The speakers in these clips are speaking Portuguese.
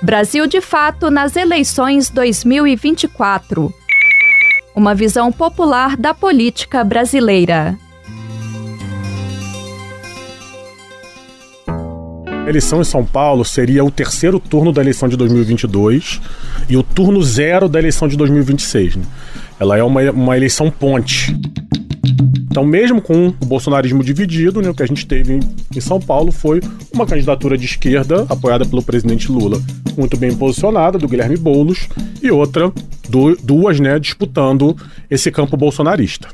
Brasil de Fato nas eleições 2024. Uma visão popular da política brasileira. A eleição em São Paulo seria o terceiro turno da eleição de 2022 e o turno zero da eleição de 2026. Né? Ela é uma eleição ponte. Então, mesmo com o bolsonarismo dividido, né, o que a gente teve em São Paulo foi uma candidatura de esquerda apoiada pelo presidente Lula, muito bem posicionada, do Guilherme Boulos, e outra, duas, né, disputando esse campo bolsonarista.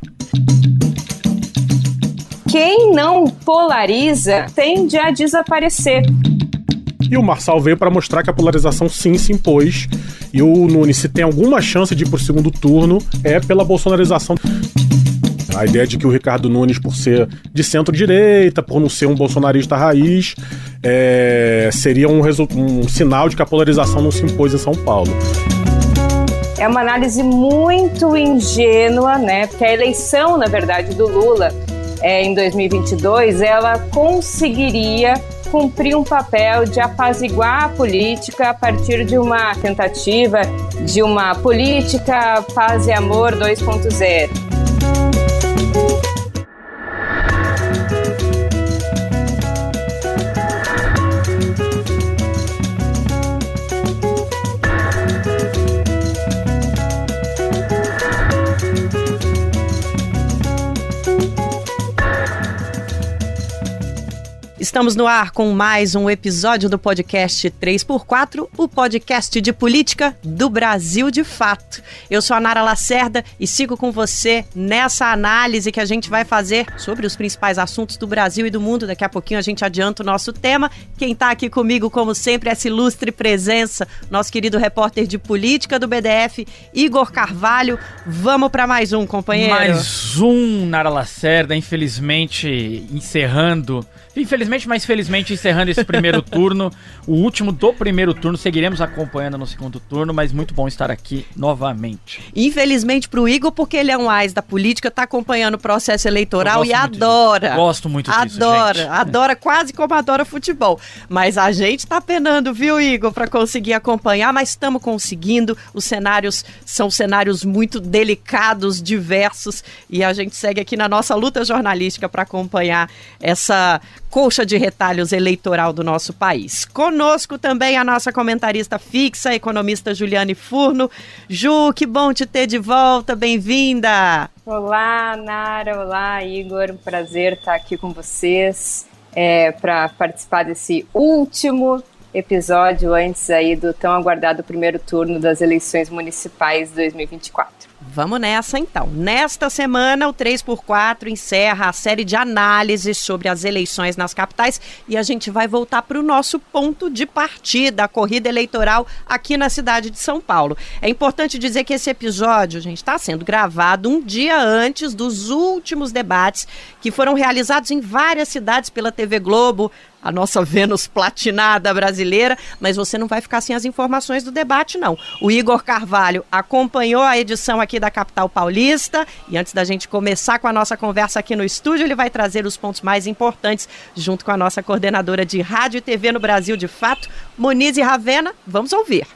Quem não polariza tende a desaparecer. E o Marçal veio para mostrar que a polarização sim se impôs, e o Nunes, se tem alguma chance de ir para o segundo turno, é pela bolsonarização. A ideia de que o Ricardo Nunes, por ser de centro-direita, por não ser um bolsonarista raiz, seria um sinal de que a polarização não se impôs em São Paulo. É uma análise muito ingênua, né? Porque a eleição, na verdade, do Lula em 2022, ela conseguiria cumprir um papel de apaziguar a política a partir de uma tentativa de uma política paz e amor 2.0. Estamos no ar com mais um episódio do podcast 3x4, o podcast de política do Brasil de Fato. Eu sou a Nara Lacerda e sigo com você nessa análise que a gente vai fazer sobre os principais assuntos do Brasil e do mundo. Daqui a pouquinho a gente adianta o nosso tema. Quem está aqui comigo, como sempre, essa ilustre presença, nosso querido repórter de política do BDF, Igor Carvalho. Vamos para mais um, companheiro. Mais um, Nara Lacerda, infelizmente, mas felizmente encerrando esse primeiro turno, o último do primeiro turno. Seguiremos acompanhando no segundo turno, mas muito bom estar aqui novamente. Infelizmente pro Igor, porque ele é um ás da política, tá acompanhando o processo eleitoral e adora. Gosto muito disso, gente. Adora quase como adora futebol. Mas a gente tá penando, viu, Igor, pra conseguir acompanhar, mas estamos conseguindo. Os cenários são cenários muito delicados, diversos, e a gente segue aqui na nossa luta jornalística para acompanhar essa colcha de retalhos eleitoral do nosso país. Conosco também a nossa comentarista fixa, a economista Juliane Furno. Ju, que bom te ter de volta, bem-vinda! Olá, Nara, olá, Igor, um prazer estar aqui com vocês para participar desse último episódio antes aí do tão aguardado primeiro turno das eleições municipais 2024. Vamos nessa então. Nesta semana, o 3x4 encerra a série de análises sobre as eleições nas capitais e a gente vai voltar para o nosso ponto de partida, a corrida eleitoral aqui na cidade de São Paulo. É importante dizer que esse episódio, gente, está sendo gravado um dia antes dos últimos debates que foram realizados em várias cidades pela TV Globo, a nossa Vênus platinada brasileira, mas você não vai ficar sem as informações do debate, não. O Igor Carvalho acompanhou a edição aqui da capital paulista e antes da gente começar com a nossa conversa aqui no estúdio, ele vai trazer os pontos mais importantes junto com a nossa coordenadora de rádio e TV no Brasil de Fato, Monize Ravena. Vamos ouvir.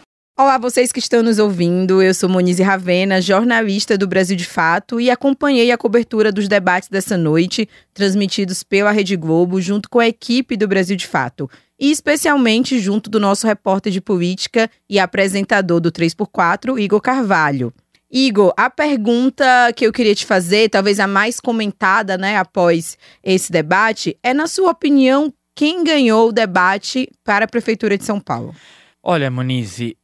Olá, vocês que estão nos ouvindo, eu sou Monize Ravena, jornalista do Brasil de Fato e acompanhei a cobertura dos debates dessa noite, transmitidos pela Rede Globo, junto com a equipe do Brasil de Fato, e especialmente junto do nosso repórter de política e apresentador do 3x4, Igor Carvalho. Igor, a pergunta que eu queria te fazer, talvez a mais comentada, né, após esse debate, é, na sua opinião, quem ganhou o debate para a Prefeitura de São Paulo? Olha, Monize,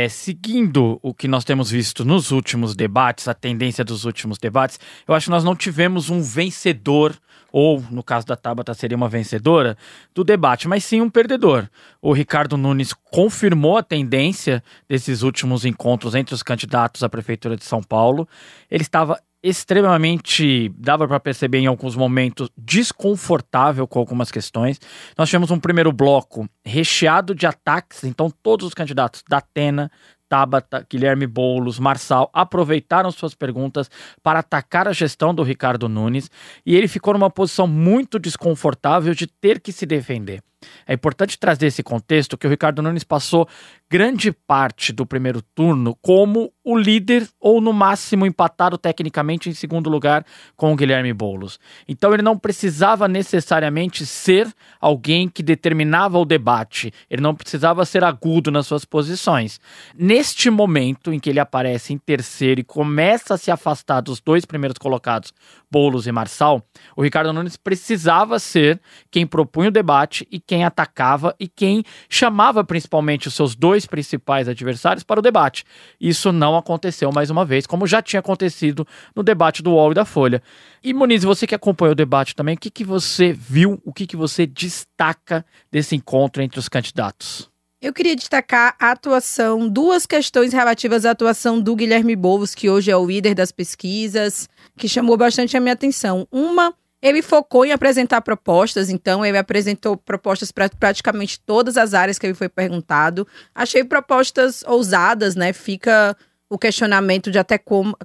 seguindo o que nós temos visto nos últimos debates, a tendência dos últimos debates, eu acho que nós não tivemos um vencedor, ou no caso da Tabata seria uma vencedora, do debate, mas sim um perdedor. O Ricardo Nunes confirmou a tendência desses últimos encontros entre os candidatos à Prefeitura de São Paulo. Ele estava extremamente, dava para perceber em alguns momentos, desconfortável com algumas questões. Nós tivemos um primeiro bloco recheado de ataques, então todos os candidatos da Atena, Tabata, Guilherme Boulos, Marçal, aproveitaram suas perguntas para atacar a gestão do Ricardo Nunes e ele ficou numa posição muito desconfortável de ter que se defender. É importante trazer esse contexto que o Ricardo Nunes passou grande parte do primeiro turno como o líder ou no máximo empatado tecnicamente em segundo lugar com o Guilherme Boulos. Então ele não precisava necessariamente ser alguém que determinava o debate, ele não precisava ser agudo nas suas posições. Neste momento em que ele aparece em terceiro e começa a se afastar dos dois primeiros colocados, Boulos e Marçal, o Ricardo Nunes precisava ser quem propunha o debate e quem atacava e quem chamava principalmente os seus dois principais adversários para o debate. Isso não aconteceu mais uma vez, como já tinha acontecido no debate do UOL e da Folha. E Moniz, você que acompanhou o debate também, o que você viu, o que você destaca desse encontro entre os candidatos? Eu queria destacar a atuação, duas questões relativas à atuação do Guilherme Boulos, que hoje é o líder das pesquisas, que chamou bastante a minha atenção. Uma, ele focou em apresentar propostas, então ele apresentou propostas para praticamente todas as áreas que ele foi perguntado. Achei propostas ousadas, né? Fica o questionamento de até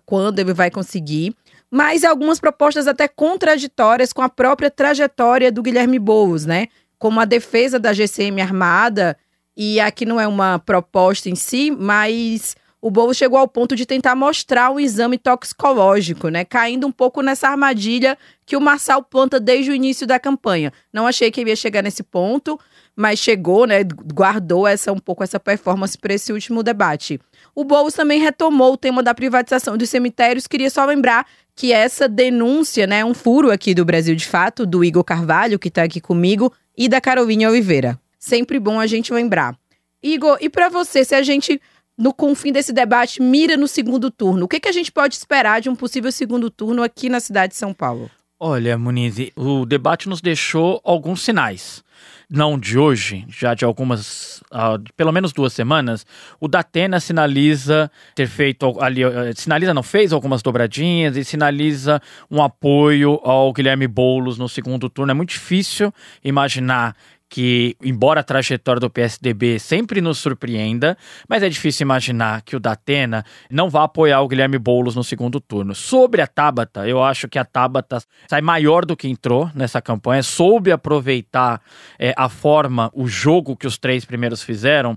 quando ele vai conseguir. Mas algumas propostas até contraditórias com a própria trajetória do Guilherme Boulos, né? Como a defesa da GCM armada. E aqui não é uma proposta em si, mas o Boulos chegou ao ponto de tentar mostrar um exame toxicológico, né? Caindo um pouco nessa armadilha que o Marçal planta desde o início da campanha. Não achei que ele ia chegar nesse ponto, mas chegou, né? Guardou um pouco essa performance para esse último debate. O Boulos também retomou o tema da privatização dos cemitérios. Queria só lembrar que essa denúncia, né? Um furo aqui do Brasil de Fato, do Igor Carvalho, que está aqui comigo, e da Caroline Oliveira. Sempre bom a gente lembrar. Igor, e para você, se a gente, com o fim desse debate, mira no segundo turno, o que a gente pode esperar de um possível segundo turno aqui na cidade de São Paulo? Olha, Muniz, o debate nos deixou alguns sinais. Não de hoje, já de algumas, pelo menos 2 semanas, o Datena sinaliza ter feito ali, fez algumas dobradinhas e sinaliza um apoio ao Guilherme Boulos no segundo turno. É muito difícil imaginar que, embora a trajetória do PSDB sempre nos surpreenda, mas é difícil imaginar que o Datena não vá apoiar o Guilherme Boulos no segundo turno. Sobre a Tabata, eu acho que a Tabata sai maior do que entrou nessa campanha, soube aproveitar a forma, o jogo que os 3 primeiros fizeram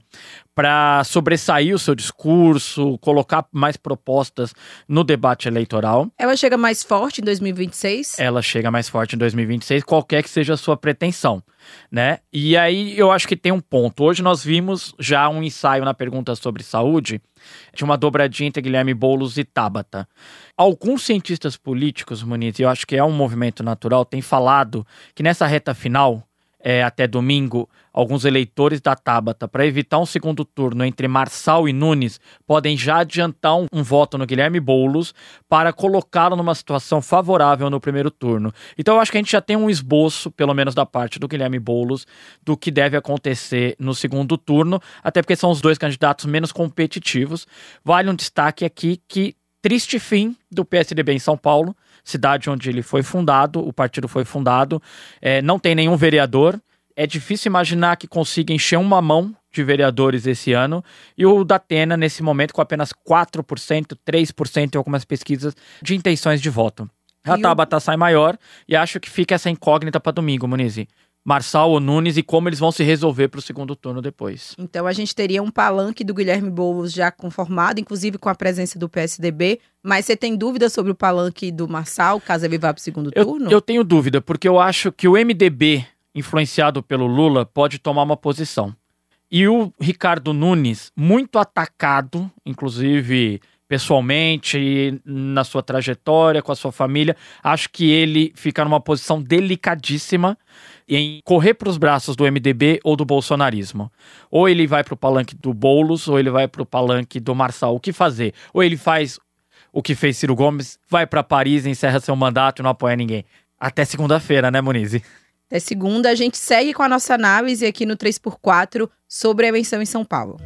para sobressair o seu discurso, colocar mais propostas no debate eleitoral. Ela chega mais forte em 2026? Ela chega mais forte em 2026, qualquer que seja a sua pretensão, né? E aí eu acho que tem um ponto. Hoje nós vimos já um ensaio na pergunta sobre saúde de uma dobradinha entre Guilherme Boulos e Tabata. Alguns cientistas políticos, Muniz, e eu acho que é um movimento natural, têm falado que nessa reta final, até domingo, alguns eleitores da Tabata, para evitar um segundo turno entre Marçal e Nunes, podem já adiantar um voto no Guilherme Boulos para colocá-lo numa situação favorável no primeiro turno. Então eu acho que a gente já tem um esboço, pelo menos da parte do Guilherme Boulos, do que deve acontecer no segundo turno, até porque são os 2 candidatos menos competitivos. Vale um destaque aqui que triste fim do PSDB em São Paulo, cidade onde ele foi fundado, o partido foi fundado, não tem nenhum vereador, é difícil imaginar que consiga encher uma mão de vereadores esse ano, e o Datena, nesse momento, com apenas 4%, 3% em algumas pesquisas de intenções de voto. A Tabata sai maior, e acho que fica essa incógnita para domingo, Muniz. Marçal ou Nunes e como eles vão se resolver para o segundo turno depois. Então a gente teria um palanque do Guilherme Boulos já conformado, inclusive com a presença do PSDB, mas você tem dúvida sobre o palanque do Marçal, caso ele vá para o segundo turno? Eu tenho dúvida, porque eu acho que o MDB, influenciado pelo Lula, pode tomar uma posição. E o Ricardo Nunes, muito atacado, inclusive pessoalmente, na sua trajetória, com a sua família, acho que ele fica numa posição delicadíssima em correr para os braços do MDB ou do bolsonarismo. Ou ele vai para o palanque do Boulos, ou ele vai para o palanque do Marçal. O que fazer? Ou ele faz o que fez Ciro Gomes, vai para Paris, encerra seu mandato e não apoia ninguém. Até segunda-feira, né, Muniz? Até segunda, a gente segue com a nossa análise aqui no 3x4 sobre a eleição em São Paulo.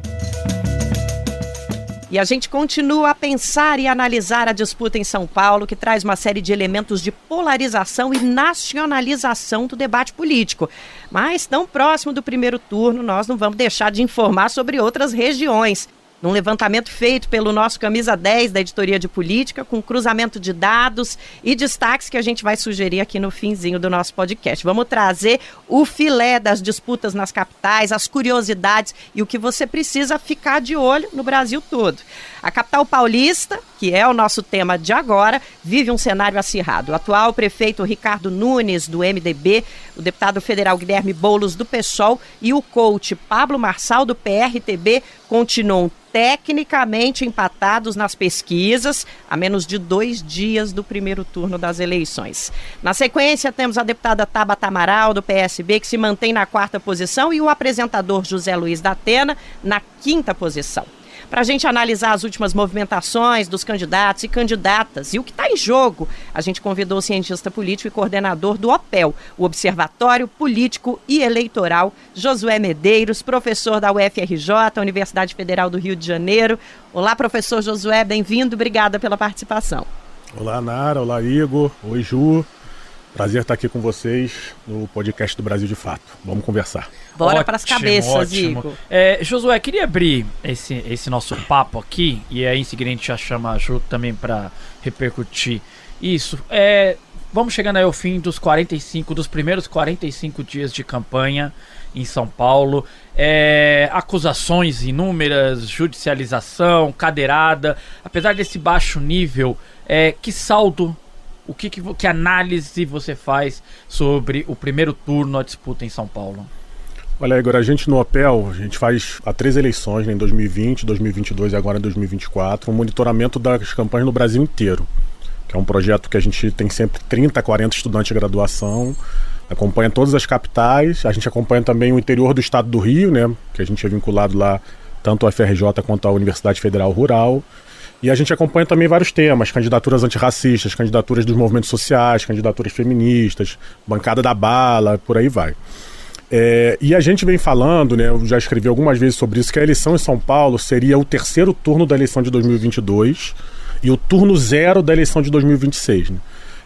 E a gente continua a pensar e analisar a disputa em São Paulo, que traz uma série de elementos de polarização e nacionalização do debate político. Mas, tão próximo do primeiro turno, nós não vamos deixar de informar sobre outras regiões. num levantamento feito pelo nosso Camisa 10 da Editoria de Política, com cruzamento de dados e destaques que a gente vai sugerir aqui no finzinho do nosso podcast. Vamos trazer o filé das disputas nas capitais, as curiosidades e o que você precisa ficar de olho no Brasil todo. A capital paulista, que é o nosso tema de agora, vive um cenário acirrado. O atual prefeito Ricardo Nunes, do MDB, o deputado federal Guilherme Boulos, do PSOL, e o coach Pablo Marçal, do PRTB, continuam tecnicamente empatados nas pesquisas, a menos de 2 dias do primeiro turno das eleições. Na sequência, temos a deputada Tabata Amaral, do PSB, que se mantém na 4ª posição, e o apresentador José Luiz da Atena, na 5ª posição. Para a gente analisar as últimas movimentações dos candidatos e candidatas e o que está em jogo, a gente convidou o cientista político e coordenador do OPEL, o Observatório Político e Eleitoral, Josué Medeiros, professor da UFRJ, Universidade Federal do Rio de Janeiro. Olá, professor Josué, bem-vindo, obrigada pela participação. Olá, Nara, olá, Igor, oi, Ju. Prazer estar aqui com vocês no podcast do Brasil de Fato. Vamos conversar. Bora para as cabeças, Igor. Josué, queria abrir esse nosso papo aqui, e aí em seguida a gente já chama a Ju também para repercutir isso. Vamos chegando aí ao fim dos primeiros 45 dias de campanha em São Paulo. Acusações inúmeras, judicialização, cadeirada. Apesar desse baixo nível, que saldo, que análise você faz sobre o primeiro turno, a disputa em São Paulo? Olha, Igor, a gente no OPEL, a gente faz há 3 eleições, né, em 2020, 2022 e agora em 2024, um monitoramento das campanhas no Brasil inteiro, que é um projeto que a gente tem sempre 30, 40 estudantes de graduação, acompanha todas as capitais, a gente acompanha também o interior do estado do Rio, né, que a gente é vinculado lá tanto à FRJ quanto à Universidade Federal Rural, e a gente acompanha também vários temas, candidaturas antirracistas, candidaturas dos movimentos sociais, candidaturas feministas, bancada da bala, por aí vai. E a gente vem falando, né, eu já escrevi algumas vezes sobre isso, que a eleição em São Paulo seria o 3º turno da eleição de 2022 e o turno 0 da eleição de 2026. Né?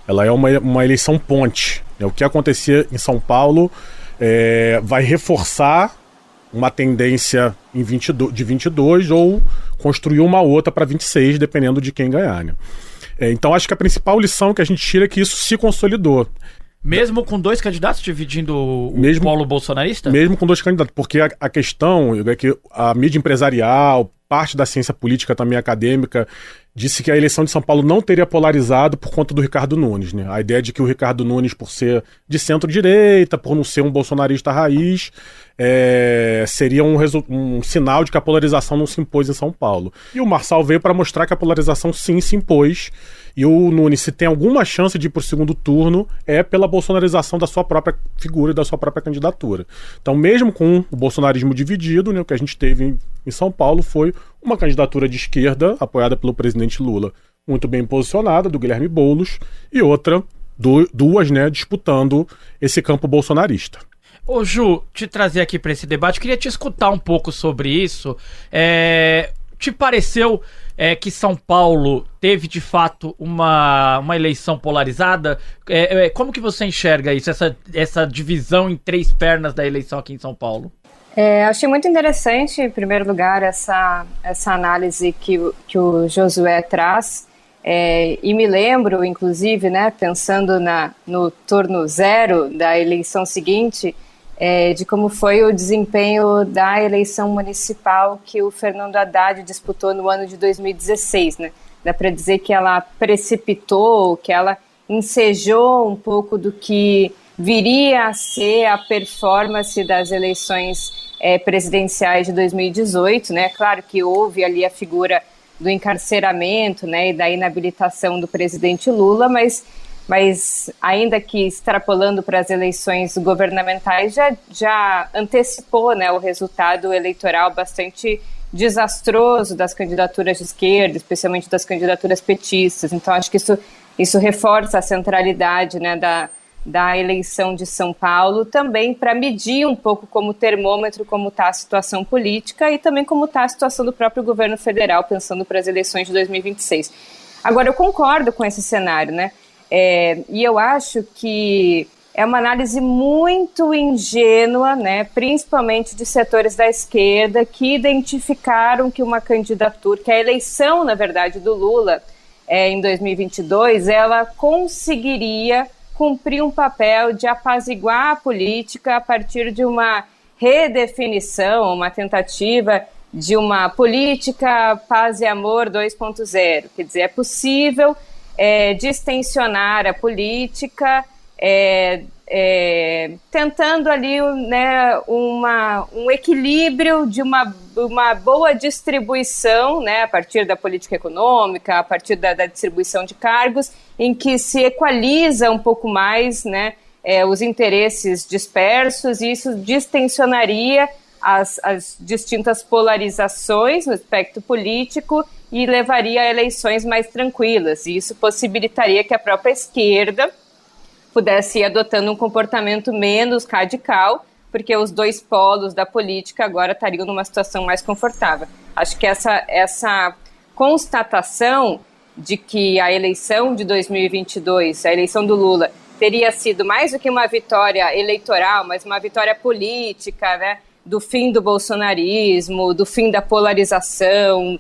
Ela é uma eleição ponte. Né? O que acontecia em São Paulo vai reforçar uma tendência de 22 ou construir uma outra para 26, dependendo de quem ganhar. Né? Então acho que a principal lição que a gente tira é que isso se consolidou. Mesmo com 2 candidatos dividindo o polo bolsonarista? Mesmo com 2 candidatos, porque a questão é que a mídia empresarial, parte da ciência política também acadêmica, disse que a eleição de São Paulo não teria polarizado por conta do Ricardo Nunes. Né? A ideia de que o Ricardo Nunes, por ser de centro-direita, por não ser um bolsonarista raiz, seria um sinal de que a polarização não se impôs em São Paulo. E o Marçal veio para mostrar que a polarização sim se impôs, e o Nunes, se tem alguma chance de ir para o segundo turno, é pela bolsonarização da sua própria figura e da sua própria candidatura. Então, mesmo com o bolsonarismo dividido, né, o que a gente teve em São Paulo foi uma candidatura de esquerda, apoiada pelo presidente Lula, muito bem posicionada, do Guilherme Boulos, e outra, duas, né, disputando esse campo bolsonarista. Ô Ju, te trazer aqui para esse debate, queria te escutar um pouco sobre isso. Te pareceu que São Paulo teve de fato uma eleição polarizada? Como que você enxerga isso, essa divisão em 3 pernas da eleição aqui em São Paulo? Achei muito interessante, em primeiro lugar, essa análise que o Josué traz. E me lembro, inclusive, né, pensando no turno 0 da eleição seguinte, de como foi o desempenho da eleição municipal que o Fernando Haddad disputou no ano de 2016. Né? Dá para dizer que ela precipitou, que ela ensejou um pouco do que viria a ser a performance das eleições presidenciais de 2018. Né? Claro que houve ali a figura do encarceramento, né, e da inabilitação do presidente Lula, mas ainda que extrapolando para as eleições governamentais, já antecipou, né, o resultado eleitoral bastante desastroso das candidaturas de esquerda, especialmente das candidaturas petistas. Então, acho que isso reforça a centralidade, né, da eleição de São Paulo, também para medir um pouco como termômetro como está a situação política e também como está a situação do próprio governo federal, pensando para as eleições de 2026. Agora, eu concordo com esse cenário, né? E eu acho que é uma análise muito ingênua, né, principalmente de setores da esquerda, que identificaram que uma candidatura, que a eleição, na verdade, do Lula em 2022, ela conseguiria cumprir um papel de apaziguar a política a partir de uma redefinição, uma tentativa de uma política paz e amor 2.0. Quer dizer, é possível distensionar a política, tentando ali, né, um equilíbrio de uma boa distribuição, né, a partir da política econômica, a partir da distribuição de cargos, em que se equaliza um pouco mais, né, os interesses dispersos, e isso distensionaria as distintas polarizações no espectro político e levaria a eleições mais tranquilas. E isso possibilitaria que a própria esquerda pudesse ir adotando um comportamento menos radical, porque os dois polos da política agora estariam numa situação mais confortável. Acho que essa constatação de que a eleição de 2022, a eleição do Lula, teria sido mais do que uma vitória eleitoral, mas uma vitória política, né, do fim do bolsonarismo, do fim da polarização,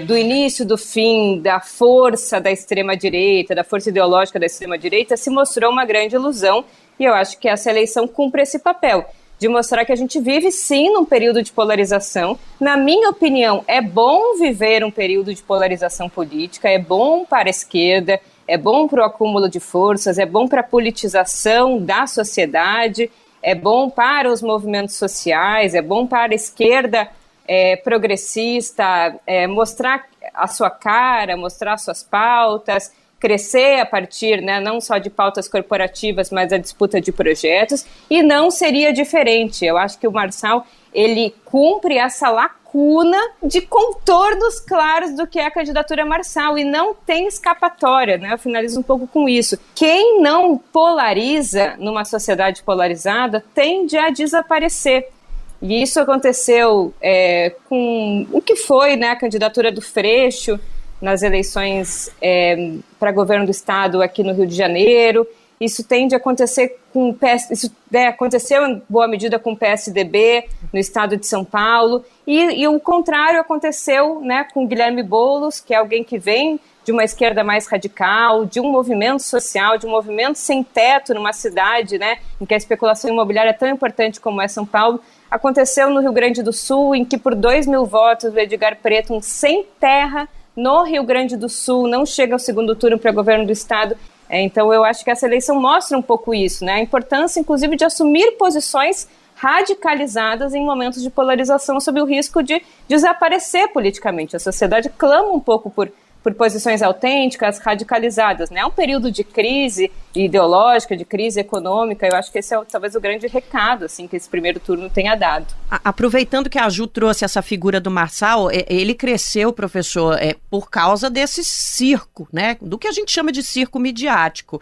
do início do fim da força da extrema-direita, da força ideológica da extrema-direita, se mostrou uma grande ilusão, e eu acho que essa eleição cumpre esse papel, de mostrar que a gente vive, sim, num período de polarização. Na minha opinião, é bom viver um período de polarização política, é bom para a esquerda, é bom para o acúmulo de forças, é bom para a politização da sociedade, é bom para os movimentos sociais, é bom para a esquerda progressista, mostrar a sua cara, mostrar suas pautas, crescer a partir, né, não só de pautas corporativas, mas da disputa de projetos, e não seria diferente. Eu acho que o Marçal, ele cumpre essa lacuna de contornos claros do que é a candidatura Marçal, e não tem escapatória, né? Eu finalizo um pouco com isso. Quem não polariza numa sociedade polarizada tende a desaparecer. E isso aconteceu com o que foi, né, a candidatura do Freixo nas eleições para governo do estado aqui no Rio de Janeiro. Isso tende a acontecer aconteceu em boa medida com o PSDB no estado de São Paulo, e o contrário aconteceu, né, com Guilherme Boulos, que é alguém que vem de uma esquerda mais radical, de um movimento social, de um movimento sem teto numa cidade, né, em que a especulação imobiliária é tão importante como é São Paulo. Aconteceu no Rio Grande do Sul, em que por 2.000 votos o Edgar Preto, um sem terra, no Rio Grande do Sul, não chega ao segundo turno para governo do estado. Então eu acho que essa eleição mostra um pouco isso, né? A importância, inclusive, de assumir posições radicalizadas em momentos de polarização, sob o risco de desaparecer politicamente. A sociedade clama um pouco por posições autênticas, radicalizadas, né? É um período de crise ideológica, de crise econômica. Eu acho que esse é talvez o grande recado, assim, que esse primeiro turno tenha dado. Aproveitando que a Ju trouxe essa figura do Marçal, ele cresceu, professor, por causa desse circo, né? Do que a gente chama de circo midiático.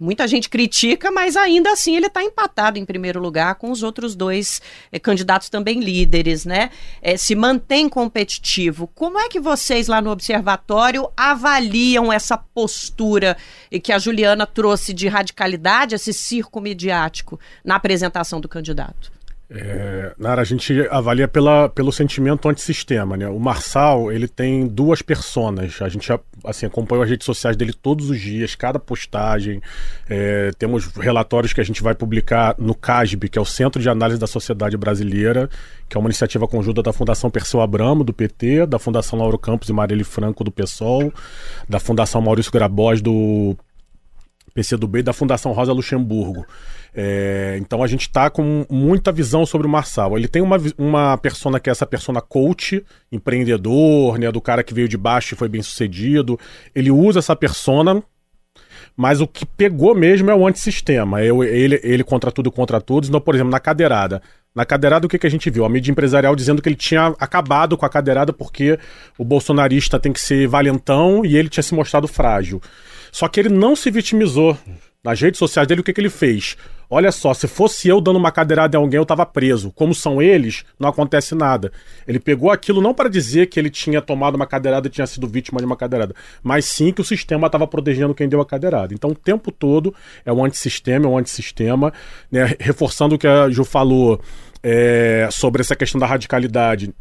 Muita gente critica, mas ainda assim ele está empatado em primeiro lugar com os outros dois candidatos também líderes, né? Se mantém competitivo. Como é que vocês lá no Observatório avaliam essa postura que a Juliana trouxe de radicalidade, esse circo midiático na apresentação do candidato? Nara, a gente avalia pelo sentimento antissistema, né? O Marçal, ele tem duas personas. A gente assim, acompanha as redes sociais dele todos os dias, cada postagem. Temos relatórios que a gente vai publicar no CASB, que é o Centro de Análise da Sociedade Brasileira, que é uma iniciativa conjunta da Fundação Perseu Abramo, do PT, da Fundação Lauro Campos e Marielle Franco, do PSOL, da Fundação Maurício Grabois, do PCdoB, e da Fundação Rosa Luxemburgo. Então a gente está com muita visão sobre o Marçal. Ele tem uma persona que é essa persona coach, empreendedor, né, do cara que veio de baixo e foi bem sucedido. Ele usa essa persona, mas o que pegou mesmo é o antissistema. Ele contra tudo e contra todos. Então, por exemplo, na cadeirada, o que a gente viu? A mídia empresarial dizendo que ele tinha acabado com a cadeirada porque o bolsonarista tem que ser valentão e ele tinha se mostrado frágil. Só que ele não se vitimizou. Nas redes sociais dele, o que ele fez? Olha só, se fosse eu dando uma cadeirada em alguém, eu tava preso. Como são eles, não acontece nada. Ele pegou aquilo não para dizer que ele tinha tomado uma cadeirada e tinha sido vítima de uma cadeirada, mas sim que o sistema estava protegendo quem deu a cadeirada. Então, o tempo todo é um antissistema, né? Reforçando o que a Ju falou sobre essa questão da radicalidade.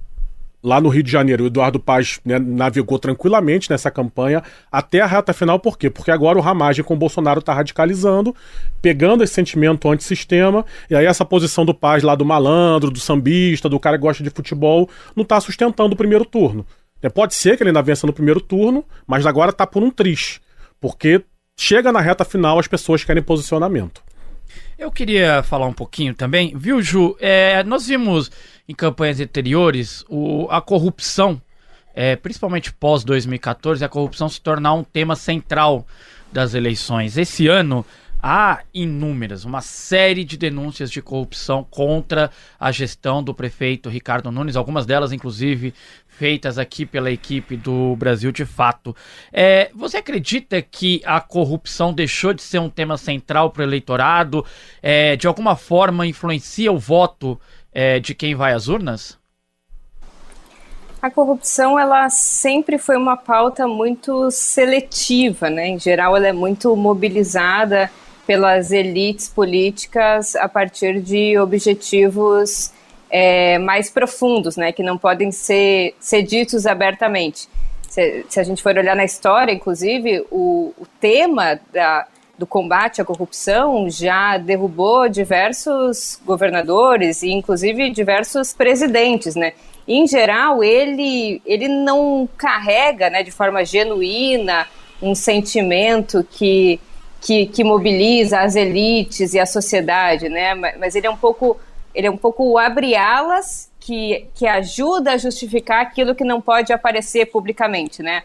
Lá no Rio de Janeiro, o Eduardo Paes, né, navegou tranquilamente nessa campanha até a reta final. Por quê? Porque agora o ramagem com o Bolsonaro está radicalizando, pegando esse sentimento antissistema, e aí essa posição do Paes lá do malandro, do sambista, do cara que gosta de futebol, não está sustentando o primeiro turno. Pode ser que ele ainda vença no primeiro turno, mas agora está por um triz, porque chega na reta final, as pessoas querem posicionamento. Eu queria falar um pouquinho também, viu, Ju? Nós vimos em campanhas anteriores a corrupção, principalmente pós-2014, a corrupção se tornar um tema central das eleições. Esse ano há uma série de denúncias de corrupção contra a gestão do prefeito Ricardo Nunes, algumas delas, inclusive, feitas aqui pela equipe do Brasil de Fato. Você acredita que a corrupção deixou de ser um tema central para o eleitorado? De alguma forma influencia o voto de quem vai às urnas? A corrupção, ela sempre foi uma pauta muito seletiva, né? Em geral, ela é muito mobilizada pelas elites políticas a partir de objetivos mais profundos, né? Que não podem ser ditos abertamente. Se a gente for olhar na história, inclusive, o tema do combate à corrupção já derrubou diversos governadores e, inclusive, diversos presidentes, né? Em geral, ele não carrega, né, de forma genuína um sentimento que mobiliza as elites e a sociedade, né? Mas ele é um pouco abre-alas que ajuda a justificar aquilo que não pode aparecer publicamente, né?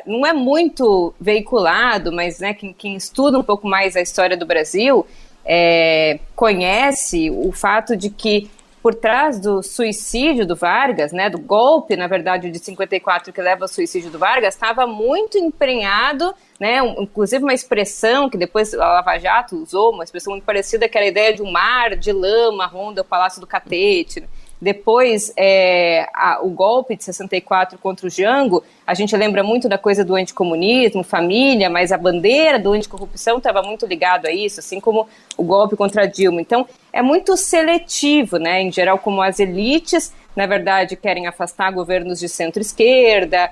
Não é muito veiculado, mas, né, quem estuda um pouco mais a história do Brasil conhece o fato de que por trás do suicídio do Vargas, né, do golpe, na verdade, de 54 que leva ao suicídio do Vargas, estava muito emprenhado, né, inclusive uma expressão que depois a Lava Jato usou, uma expressão muito parecida, que era a ideia de um mar de lama ronda o Palácio do Catete. Depois, o golpe de 64 contra o Jango, a gente lembra muito da coisa do anticomunismo, família, mas a bandeira do anticorrupção estava muito ligado a isso, assim como o golpe contra a Dilma. Então, é muito seletivo, né? Em geral, como as elites, na verdade, querem afastar governos de centro-esquerda,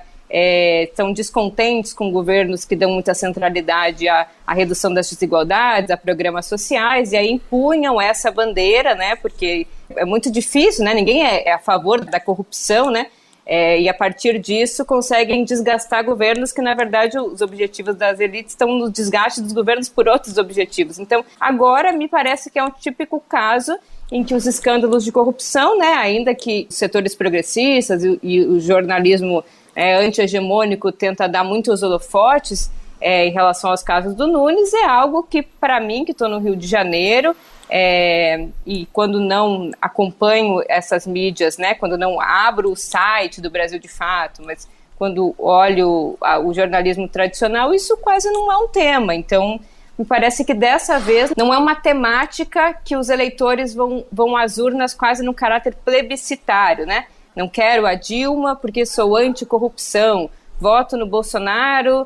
estão descontentes com governos que dão muita centralidade à redução das desigualdades, a programas sociais, e aí empunham essa bandeira, né? Porque é muito difícil, né? Ninguém é a favor da corrupção, né? E a partir disso conseguem desgastar governos que, na verdade, os objetivos das elites estão no desgaste dos governos por outros objetivos. Então, agora me parece que é um típico caso em que os escândalos de corrupção, né? Ainda que os setores progressistas e o jornalismo anti-hegemônico tenta dar muitos holofotes em relação aos casos do Nunes, é algo que, para mim, que estou no Rio de Janeiro, e quando não acompanho essas mídias, né, quando não abro o site do Brasil de Fato, mas quando olho o jornalismo tradicional, isso quase não é um tema. Então, me parece que dessa vez não é uma temática que os eleitores vão às urnas quase no caráter plebiscitário, né? Não quero a Dilma porque sou anticorrupção, voto no Bolsonaro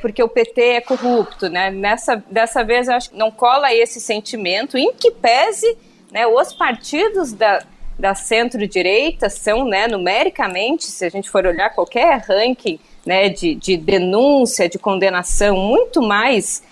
porque o PT é corrupto, né? Dessa vez eu acho que não cola esse sentimento, em que pese, né, os partidos da centro-direita são, né, numericamente, se a gente for olhar qualquer ranking, né, de denúncia, de condenação, muito mais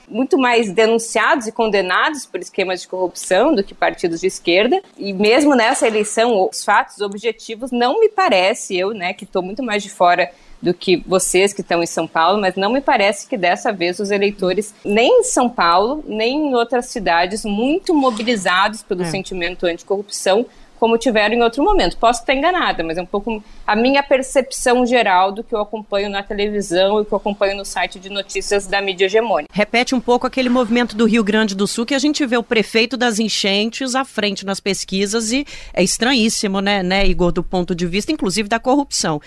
denunciados e condenados por esquemas de corrupção do que partidos de esquerda. E mesmo nessa eleição, os fatos objetivos não me parece, eu, né, que estou muito mais de fora do que vocês que estão em São Paulo, mas não me parece que dessa vez os eleitores, nem em São Paulo, nem em outras cidades, muito mobilizados pelo sentimento anticorrupção, como tiveram em outro momento. Posso estar enganada, mas é um pouco a minha percepção geral do que eu acompanho na televisão e que eu acompanho no site de notícias da mídia hegemônica. Repete um pouco aquele movimento do Rio Grande do Sul, que a gente vê o prefeito das enchentes à frente nas pesquisas, e é estranhíssimo, né, Igor, do ponto de vista, inclusive, da corrupção.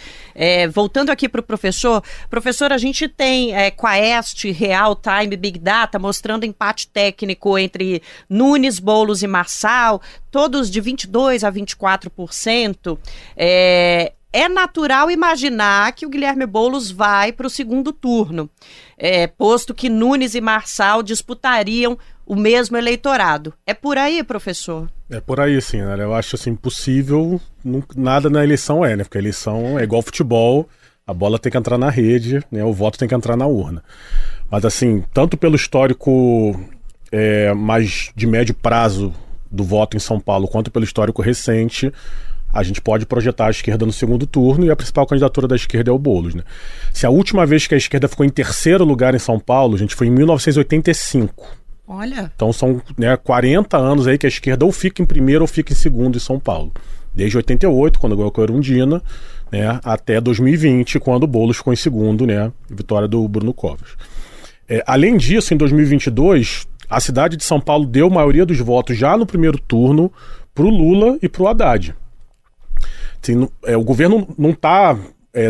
Voltando aqui para o professor, a gente tem Quaest, Real Time, Big Data, mostrando empate técnico entre Nunes, Boulos e Marçal, todos de 22% a 24%. É natural imaginar que o Guilherme Boulos vai para o segundo turno, posto que Nunes e Marçal disputariam o mesmo eleitorado. É por aí, professor? É por aí, sim, né? Eu acho assim, impossível, nada na eleição né? Porque a eleição é igual futebol, a bola tem que entrar na rede, né? O voto tem que entrar na urna. Mas assim, tanto pelo histórico mais de médio prazo do voto em São Paulo, quanto pelo histórico recente, a gente pode projetar a esquerda no segundo turno, e a principal candidatura da esquerda é o Boulos, né? Se a última vez que a esquerda ficou em terceiro lugar em São Paulo, a gente foi em 1985. Olha. Então são 40 anos aí que a esquerda ou fica em primeiro ou fica em segundo em São Paulo. Desde 88, quando ganhou a Erundina, né, até 2020, quando o Boulos ficou em segundo, né, vitória do Bruno Covas. Além disso, em 2022, a cidade de São Paulo deu maioria dos votos já no primeiro turno para o Lula e para o Haddad. Assim, o governo não está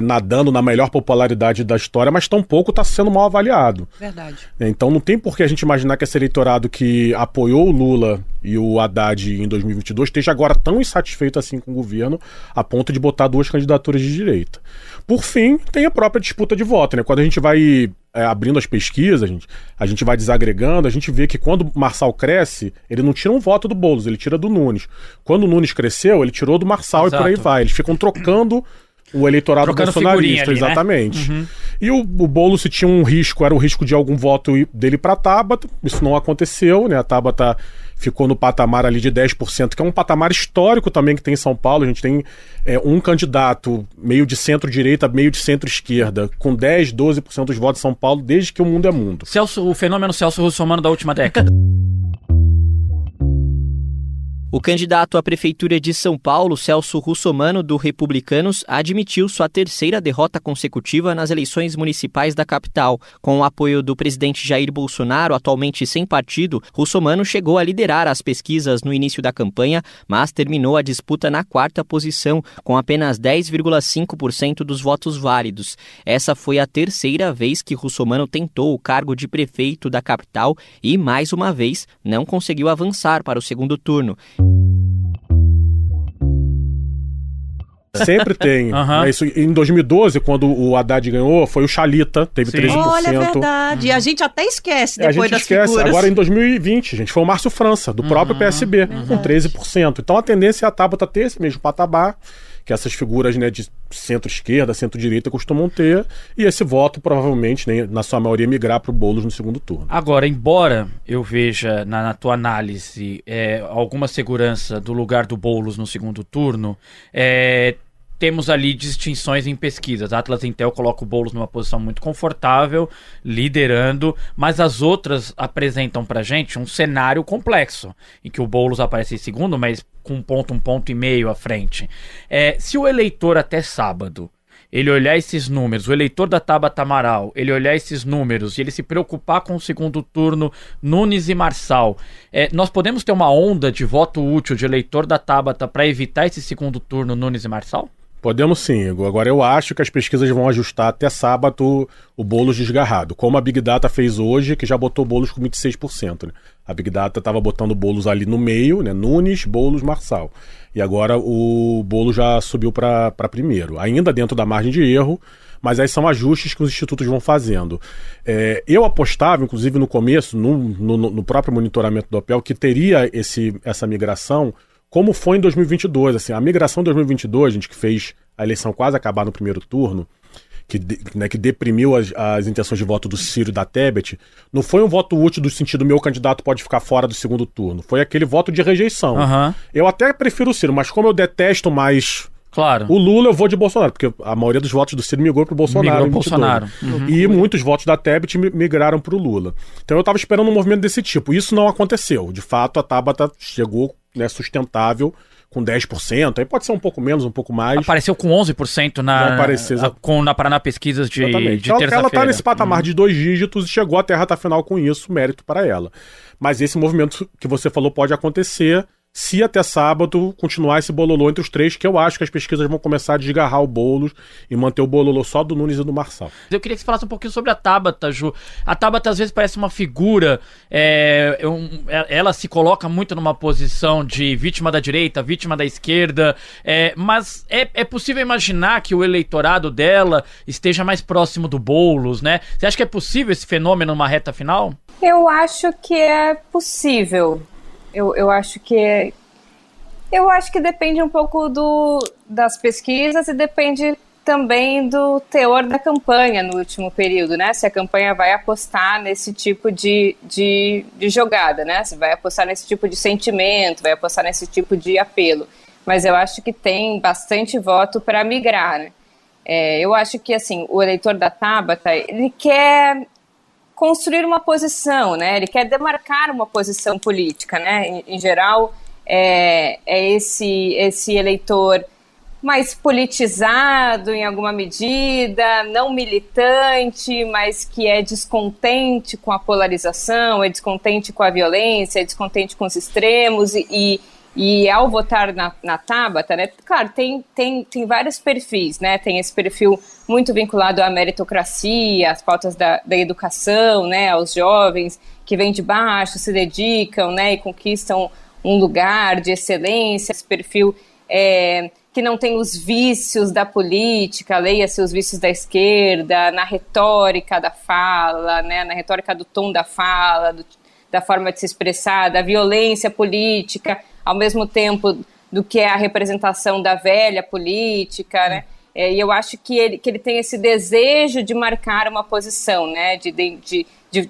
nadando na melhor popularidade da história, mas tampouco está sendo mal avaliado. Verdade. Então não tem por que a gente imaginar que esse eleitorado que apoiou o Lula e o Haddad em 2022 esteja agora tão insatisfeito assim com o governo a ponto de botar duas candidaturas de direita. Por fim, tem a própria disputa de voto, né? Quando a gente vai abrindo as pesquisas, a gente vai desagregando, a gente vê que quando o Marçal cresce, ele não tira um voto do Boulos, ele tira do Nunes. Quando o Nunes cresceu, ele tirou do Marçal. Exato. E por aí vai. Eles ficam trocando o eleitorado bolsonarista, ali, exatamente. Né? Uhum. E o Boulos, se tinha um risco, era o risco de algum voto dele para a Tabata. Isso não aconteceu, né? A Tabata ficou no patamar ali de 10%, que é um patamar histórico também que tem em São Paulo. A gente tem um candidato meio de centro-direita, meio de centro-esquerda, com 10%, 12% dos votos em São Paulo, desde que o mundo é mundo. O fenômeno Celso Russomano da última década. O candidato à Prefeitura de São Paulo, Celso Russomano, do Republicanos, admitiu sua terceira derrota consecutiva nas eleições municipais da capital. Com o apoio do presidente Jair Bolsonaro, atualmente sem partido, Russomano chegou a liderar as pesquisas no início da campanha, mas terminou a disputa na quarta posição, com apenas 10,5% dos votos válidos. Essa foi a terceira vez que Russomano tentou o cargo de prefeito da capital e, mais uma vez, não conseguiu avançar para o segundo turno. Sempre tem. Uhum. Isso, em 2012, quando o Haddad ganhou, foi o Chalita, teve 13%. Olha, é verdade. E a gente até esquece depois das figuras. Agora, em 2020, gente, foi o Márcio França, do próprio PSB, com 13%. Então, a tendência é a Tabata ter esse mesmo patamar que essas figuras, né, de centro-esquerda, centro-direita costumam ter, e esse voto provavelmente, né, na sua maioria, migrar para o Boulos no segundo turno. Agora, embora eu veja na tua análise alguma segurança do lugar do Boulos no segundo turno, temos ali distinções em pesquisas. A Atlas Intel coloca o Boulos numa posição muito confortável, liderando, mas as outras apresentam pra gente um cenário complexo, em que o Boulos aparece em segundo, mas com um ponto e meio à frente. Se o eleitor até sábado, ele olhar esses números, o eleitor da Tabata Amaral, ele olhar esses números e ele se preocupar com o segundo turno Nunes e Marçal, nós podemos ter uma onda de voto útil de eleitor da Tabata para evitar esse segundo turno Nunes e Marçal? Podemos sim, Igor. Agora eu acho que as pesquisas vão ajustar até sábado o Boulos desgarrado, como a Big Data fez hoje, que já botou o Boulos com 26%. Né? A Big Data estava botando o Boulos ali no meio, né? Nunes, Boulos, Marçal. E agora o Boulos já subiu para primeiro, ainda dentro da margem de erro, mas aí são ajustes que os institutos vão fazendo. Eu apostava, inclusive no começo, no próprio monitoramento do OPEL, que teria essa migração, como foi em 2022. Assim, a migração de 2022, gente, que fez a eleição quase acabar no primeiro turno, que deprimiu as intenções de voto do Ciro e da Tebet, não foi um voto útil do sentido meu candidato pode ficar fora do segundo turno. Foi aquele voto de rejeição. Uhum. Eu até prefiro o Ciro, mas como eu detesto mais o Lula, eu vou de Bolsonaro, porque a maioria dos votos do Ciro migrou pro Bolsonaro. Uhum. E muitos votos da Tebet migraram pro Lula. Então eu tava esperando um movimento desse tipo. Isso não aconteceu. De fato, a Tabata chegou né, sustentável, com 10%, aí pode ser um pouco menos, um pouco mais. Apareceu com 11% na Paraná Pesquisas de terça-feira. Ela está nesse patamar de 2 dígitos e chegou até a reta final com isso, mérito para ela. Mas esse movimento que você falou pode acontecer se até sábado continuar esse bololô entre os três, que eu acho que as pesquisas vão começar a desgarrar o Boulos e manter o bololô só do Nunes e do Marçal. Eu queria que você falasse um pouquinho sobre a Tabata, Ju. A Tabata às vezes parece uma figura, ela se coloca muito numa posição de vítima da direita, vítima da esquerda, mas é possível imaginar que o eleitorado dela esteja mais próximo do Boulos, né? Você acha que é possível esse fenômeno numa reta final? Eu acho que é possível. Eu acho que depende um pouco das pesquisas e depende também do teor da campanha no último período, né? Se a campanha vai apostar nesse tipo de jogada, né? Se vai apostar nesse tipo de sentimento, vai apostar nesse tipo de apelo. Mas eu acho que tem bastante voto para migrar, né? Eu acho que, assim, o eleitor da Tabata, ele quer construir uma posição, né? Ele quer demarcar uma posição política, né? Em geral, esse eleitor mais politizado em alguma medida, não militante, mas que é descontente com a polarização, é descontente com a violência, é descontente com os extremos e ao votar na Tabata, né, claro, tem vários perfis, né, tem esse perfil muito vinculado à meritocracia, às pautas da educação, né, aos jovens que vêm de baixo, se dedicam, né, e conquistam um lugar de excelência, esse perfil que não tem os vícios da política, leia-se os vícios da esquerda, na retórica da fala, né, na retórica do tom da fala, da forma de se expressar, da violência política, ao mesmo tempo do que é a representação da velha política, né? E eu acho que ele tem esse desejo de marcar uma posição, né? De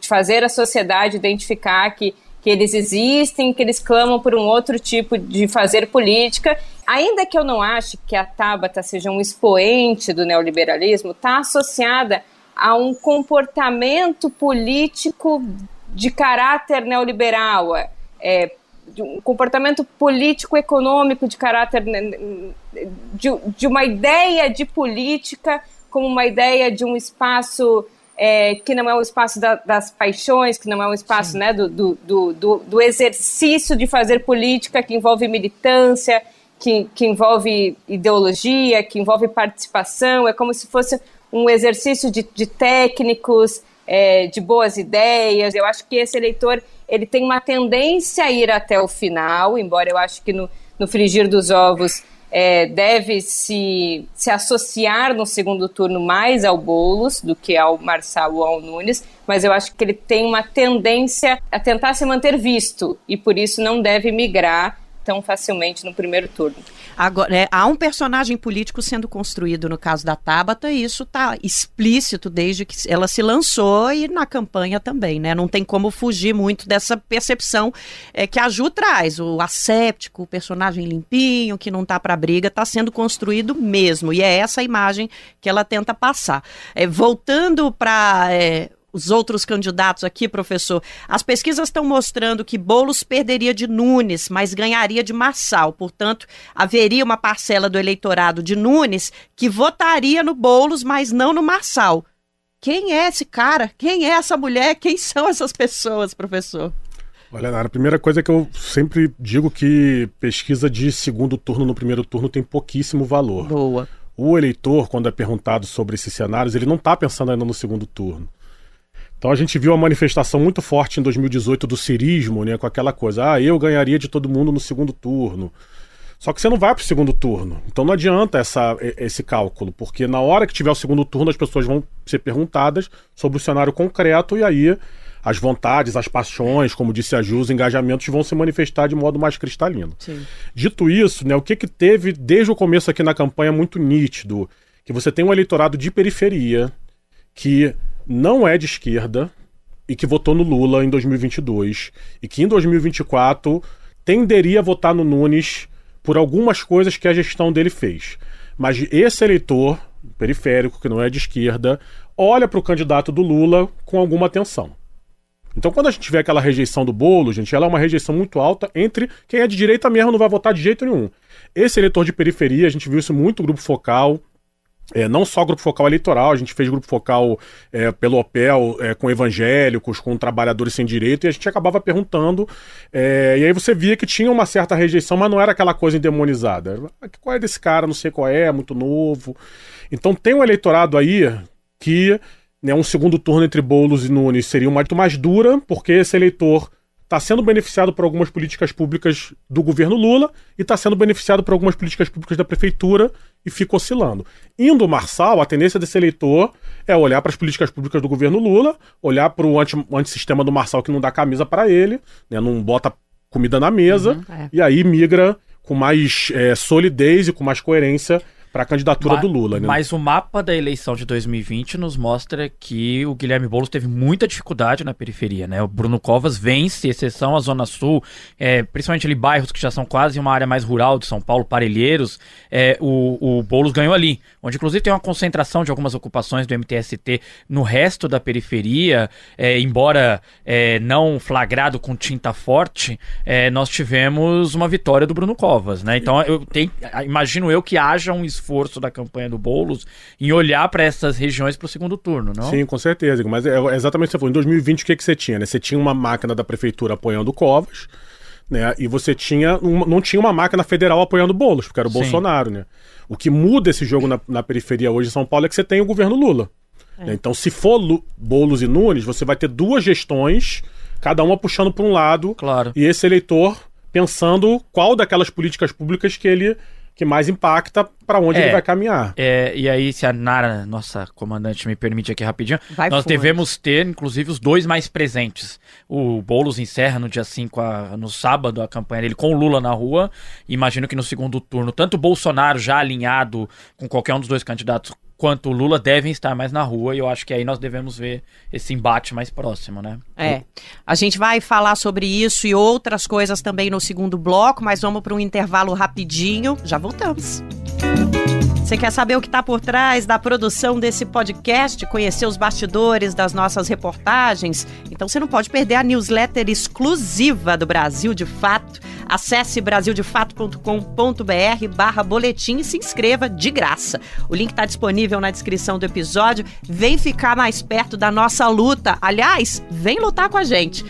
fazer a sociedade identificar que eles existem, que eles clamam por um outro tipo de fazer política. Ainda que eu não ache que a Tabata seja um expoente do neoliberalismo, está associada a um comportamento político de caráter neoliberal, de um comportamento político-econômico de caráter de uma ideia de política como uma ideia de um espaço que não é um espaço das paixões, que não é um espaço, né, do exercício de fazer política, que envolve militância, que envolve ideologia, que envolve participação. É como se fosse um exercício de técnicos, de boas ideias. Eu acho que esse eleitor ele tem uma tendência a ir até o final, embora eu acho que no frigir dos ovos deve se associar no segundo turno mais ao Boulos do que ao Marçal ou ao Nunes, mas eu acho que ele tem uma tendência a tentar se manter visto e por isso não deve migrar tão facilmente no primeiro turno. Agora, há um personagem político sendo construído no caso da Tabata e isso está explícito desde que ela se lançou e na campanha também, né? Não tem como fugir muito dessa percepção que a Ju traz. O asséptico, o personagem limpinho, que não está para briga, está sendo construído mesmo. E é essa a imagem que ela tenta passar. Voltando para os outros candidatos aqui, professor, as pesquisas estão mostrando que Boulos perderia de Nunes, mas ganharia de Marçal. Portanto, haveria uma parcela do eleitorado de Nunes que votaria no Boulos, mas não no Marçal. Quem é esse cara? Quem é essa mulher? Quem são essas pessoas, professor? Olha, Nara, a primeira coisa é que eu sempre digo que pesquisa de segundo turno no primeiro turno tem pouquíssimo valor. Boa. O eleitor, quando é perguntado sobre esses cenários, ele não está pensando ainda no segundo turno. Então a gente viu uma manifestação muito forte em 2018 do cirismo, né, com aquela coisa, eu ganharia de todo mundo no segundo turno. Só que você não vai para o segundo turno, então não adianta esse cálculo, porque na hora que tiver o segundo turno as pessoas vão ser perguntadas sobre o cenário concreto e aí as vontades, as paixões, como disse a Ju, os engajamentos vão se manifestar de modo mais cristalino. Sim. Dito isso, né, o que teve desde o começo aqui na campanha muito nítido, que você tem um eleitorado de periferia que não é de esquerda e que votou no Lula em 2022 e que em 2024 tenderia a votar no Nunes por algumas coisas que a gestão dele fez. Mas esse eleitor periférico, que não é de esquerda, olha para o candidato do Lula com alguma atenção. Então, quando a gente vê aquela rejeição do Boulos, gente, ela é uma rejeição muito alta entre quem é de direita mesmo não vai votar de jeito nenhum. Esse eleitor de periferia, a gente viu isso muito no Grupo Focal, não só grupo focal eleitoral, a gente fez grupo focal pelo OPEL, com evangélicos, com trabalhadores sem direito, e a gente acabava perguntando, e aí você via que tinha uma certa rejeição, mas não era aquela coisa endemonizada. Qual é desse cara? Não sei qual é muito novo. Então tem um eleitorado aí que, né, um segundo turno entre Boulos e Nunes seria muito mais dura, porque esse eleitor está sendo beneficiado por algumas políticas públicas do governo Lula e está sendo beneficiado por algumas políticas públicas da prefeitura e fica oscilando. Indo o Marçal, a tendência desse eleitor é olhar para as políticas públicas do governo Lula, olhar para o antissistema do Marçal que não dá camisa para ele, né, não bota comida na mesa, e aí migra com mais solidez e com mais coerência para a candidatura do Lula. Né? Mas o mapa da eleição de 2020 nos mostra que o Guilherme Boulos teve muita dificuldade na periferia, né? O Bruno Covas vence, exceção à Zona Sul, principalmente ali bairros que já são quase uma área mais rural de São Paulo, Parelheiros, o Boulos ganhou ali, onde inclusive tem uma concentração de algumas ocupações do MTST no resto da periferia, embora não flagrado com tinta forte, nós tivemos uma vitória do Bruno Covas, né? Então imagino eu que haja um esforço da campanha do Boulos em olhar para essas regiões para o segundo turno, não? Sim, com certeza, mas é exatamente o que você falou. Em 2020 o que você tinha, né? Você tinha uma máquina da prefeitura apoiando o Covas, né? E você não tinha uma máquina federal apoiando o Boulos, porque era o Bolsonaro, né? O que muda esse jogo na periferia hoje em São Paulo é que você tem o governo Lula. Né? Então, se for Boulos e Nunes, você vai ter duas gestões, cada uma puxando para um lado, claro. E esse eleitor pensando qual daquelas políticas públicas que mais impacta para onde ele vai caminhar. E aí, se a Nara, nossa comandante, me permite aqui rapidinho, nós devemos ter, inclusive, os dois mais presentes. O Boulos encerra no dia 5, no sábado, a campanha dele com o Lula na rua. Imagino que no segundo turno, tanto o Bolsonaro já alinhado com qualquer um dos dois candidatos, quanto o Lula devem estar mais na rua, e eu acho que aí nós devemos ver esse embate mais próximo, né? A gente vai falar sobre isso e outras coisas também no segundo bloco, mas vamos para um intervalo rapidinho, já voltamos. Você quer saber o que está por trás da produção desse podcast, conhecer os bastidores das nossas reportagens? Então você não pode perder a newsletter exclusiva do Brasil de Fato. Acesse brasildefato.com.br/boletim e se inscreva de graça. O link está disponível na descrição do episódio. Vem ficar mais perto da nossa luta. Aliás, vem lutar com a gente.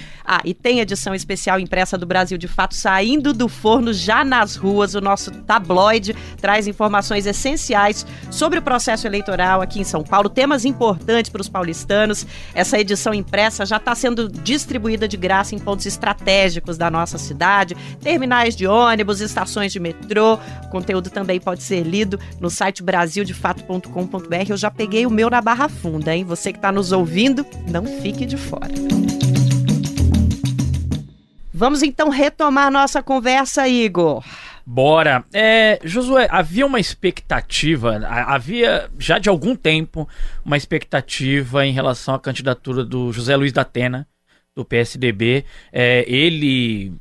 E tem edição especial impressa do Brasil de Fato saindo do forno já nas ruas. O nosso tabloide traz informações essenciais sobre o processo eleitoral aqui em São Paulo, temas importantes para os paulistanos. Essa edição impressa já está sendo distribuída de graça em pontos estratégicos da nossa cidade, terminais de ônibus, estações de metrô. O conteúdo também pode ser lido no site brasildefato.com.br. Eu já peguei o meu na Barra Funda, hein? Você que está nos ouvindo, não fique de fora. Vamos então retomar nossa conversa, Igor. Bora. Josué, havia uma expectativa, havia já de algum tempo uma expectativa em relação à candidatura do José Luiz da Atena, do PSDB. Ele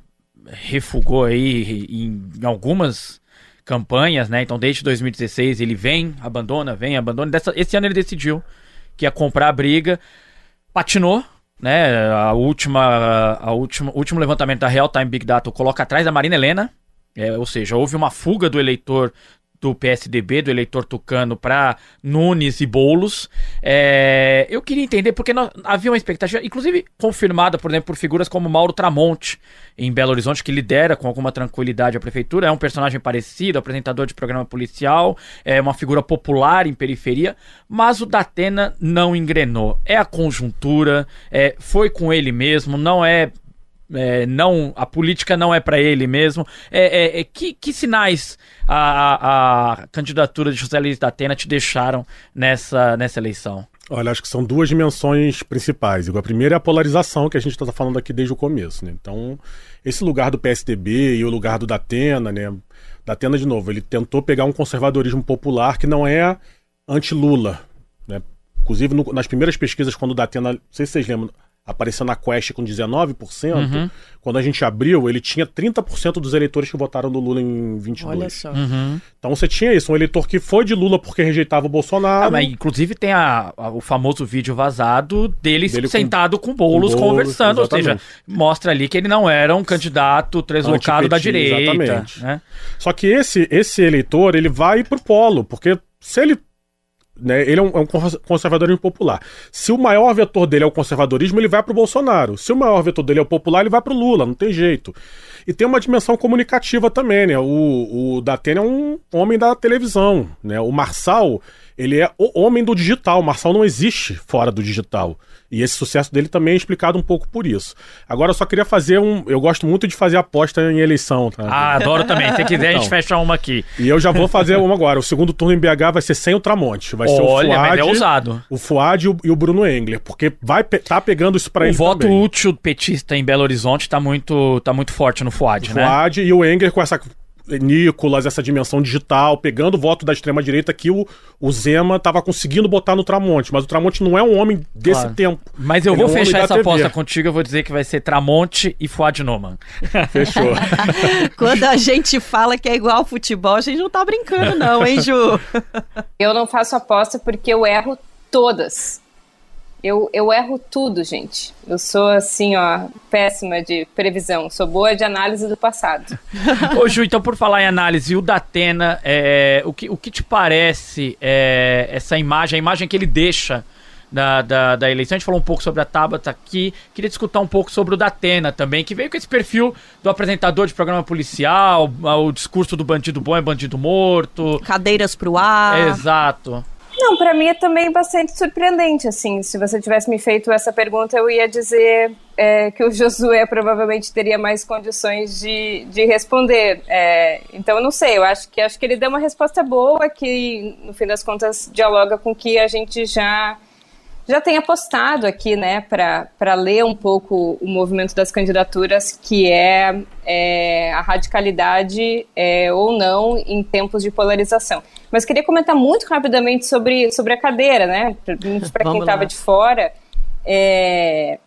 refugou aí em algumas campanhas, né? Então desde 2016 ele vem, abandona. Esse ano ele decidiu que ia comprar a briga, patinou, né? O último levantamento da Real Time Big Data coloca atrás da Marina Helena, ou seja, houve uma fuga do eleitor do PSDB, do eleitor tucano, para Nunes e Boulos. Eu queria entender, porque havia uma expectativa, inclusive confirmada, por exemplo, por figuras como Mauro Tramonte, em Belo Horizonte, que lidera com alguma tranquilidade a prefeitura, é um personagem parecido, apresentador de programa policial, é uma figura popular em periferia, mas o da Atena não engrenou. É a conjuntura, foi com ele mesmo, a política não é para ele mesmo. Que sinais a candidatura de José Luiz da Atena te deixaram nessa eleição? Olha, acho que são duas dimensões principais. A primeira é a polarização, que a gente está falando aqui desde o começo, né? Então, esse lugar do PSDB e o lugar do da Atena, né? Da Atena, de novo, ele tentou pegar um conservadorismo popular que não é anti-Lula, né? Inclusive, nas primeiras pesquisas, quando o da Atena, não sei se vocês lembram, aparecendo na Quest com 19%, quando a gente abriu, ele tinha 30% dos eleitores que votaram no Lula em 22. Olha só. Então você tinha isso, um eleitor que foi de Lula porque rejeitava o Bolsonaro. Mas, inclusive tem o famoso vídeo vazado dele sentado com Boulos conversando, exatamente. ou seja, mostra ali que ele não era um candidato deslocado da direita. Exatamente. Né? Só que esse eleitor, ele vai pro polo, porque se ele... Né, ele é um conservadorismo popular. Se o maior vetor dele é o conservadorismo, ele vai pro Bolsonaro. Se o maior vetor dele é o popular, ele vai pro Lula, não tem jeito. E tem uma dimensão comunicativa também, né? O Datena é um homem da televisão, né? O Marçal, ele é o homem do digital. O Marçal não existe fora do digital. E esse sucesso dele também é explicado um pouco por isso. Agora eu só queria fazer eu gosto muito de fazer aposta em eleição, tá? Ah, adoro também. Se quiser, a gente fecha uma aqui. E eu já vou fazer uma agora. O segundo turno em BH vai ser sem o Tramonte. Vai ser o Fuad, mas é ousado. O Fuad e o Bruno Engler, porque tá pegando isso pra ele também. O voto útil petista em Belo Horizonte tá muito forte no Fuad, né? O Fuad e o Engler com essa... Nicolas, essa dimensão digital, pegando o voto da extrema-direita que o Zema estava conseguindo botar no Tramonte, mas o Tramonte não é um homem desse tempo. Mas eu vou fechar essa aposta contigo, eu vou dizer que vai ser Tramonte e Fuad Noman. Fechou. Quando a gente fala que é igual ao futebol, a gente não tá brincando não, hein, Ju? Eu não faço aposta porque eu erro todas. Eu erro tudo, gente. Eu sou, assim, péssima de previsão. Sou boa de análise do passado. Ô, Ju, então, por falar em análise, o Datena, o que te parece essa imagem, a imagem que ele deixa da eleição? A gente falou um pouco sobre a Tabata aqui. Queria discutir um pouco sobre o Datena também, que veio com esse perfil do apresentador de programa policial, o discurso do bandido bom é bandido morto. Cadeiras pro ar. Exato. Não, pra mim é também bastante surpreendente, assim. Se você tivesse me feito essa pergunta, eu ia dizer que o Josué provavelmente teria mais condições de responder. Então, eu não sei, eu acho que ele deu uma resposta boa, que, no fim das contas, dialoga com o que a gente já tem apostado aqui, né, para ler um pouco o movimento das candidaturas, que é a radicalidade ou não em tempos de polarização. Mas queria comentar muito rapidamente sobre a cadeira, né, para quem estava de fora. É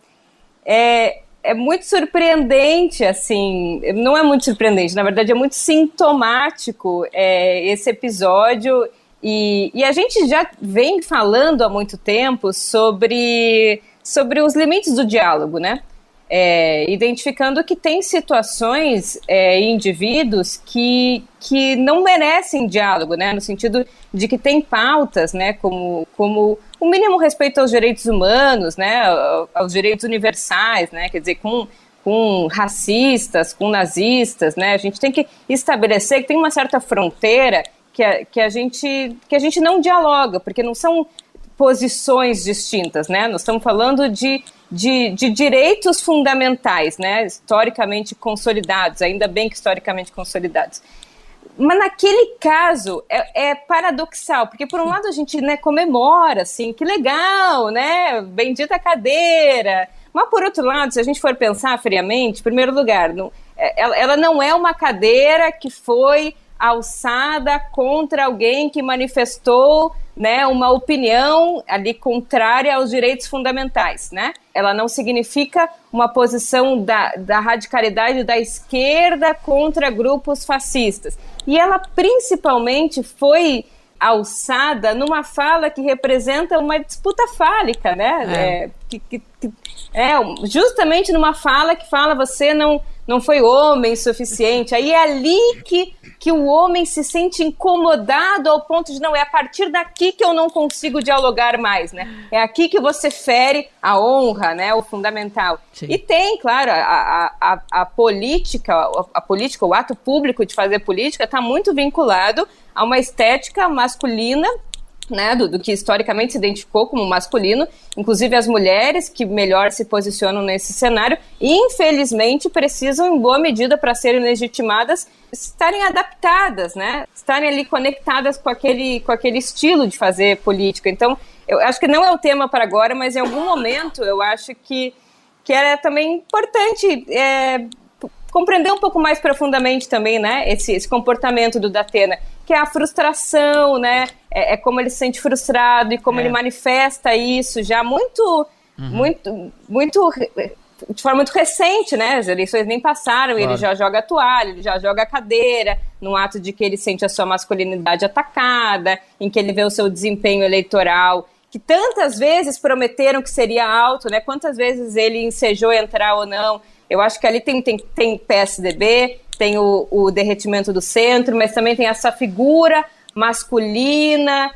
muito surpreendente, assim, não é muito surpreendente, na verdade é muito sintomático esse episódio. E a gente já vem falando há muito tempo sobre os limites do diálogo, né? Identificando que tem situações e indivíduos que não merecem diálogo, né? No sentido de que tem pautas, né? Como o mínimo respeito aos direitos humanos, né? Aos direitos universais, né? Quer dizer, com racistas, com nazistas, né? A gente tem que estabelecer que tem uma certa fronteira que a gente não dialoga, porque não são posições distintas, né? Nós estamos falando de direitos fundamentais, né? Historicamente consolidados, ainda bem que historicamente consolidados. Mas naquele caso é paradoxal, porque por um lado a gente, né, comemora, assim, que legal, né? Bendita cadeira. Mas por outro lado, se a gente for pensar friamente, em primeiro lugar, ela não é uma cadeira que foi alçada contra alguém que manifestou, né, uma opinião ali contrária aos direitos fundamentais, né? Ela não significa uma posição da radicalidade da esquerda contra grupos fascistas. E ela principalmente foi alçada numa fala que representa uma disputa fálica, né? Justamente numa fala que fala você não foi homem suficiente. Aí é ali que o homem se sente incomodado ao ponto de, não, é a partir daqui que eu não consigo dialogar mais, né? É aqui que você fere a honra, né? O fundamental. Sim. E tem, claro, a política, o ato público de fazer política está muito vinculado a uma estética masculina, né, do que historicamente se identificou como masculino, inclusive as mulheres que melhor se posicionam nesse cenário, infelizmente precisam, em boa medida, para serem legitimadas, estarem adaptadas, né, estarem ali conectadas com aquele estilo de fazer política. Então, eu acho que não é o tema para agora, mas em algum momento eu acho que era também importante compreender um pouco mais profundamente também, né, esse comportamento do Datena, que é a frustração, né, como ele se sente frustrado e como ele manifesta isso já muito, de forma muito recente, né? As eleições nem passaram, claro. Ele já joga a toalha, ele já joga a cadeira, num ato de que ele sente a sua masculinidade atacada, em que ele vê o seu desempenho eleitoral, que tantas vezes prometeram que seria alto, né? Quantas vezes ele ensejou entrar ou não. Eu acho que ali tem PSDB, tem o derretimento do centro, mas também tem essa figura masculina,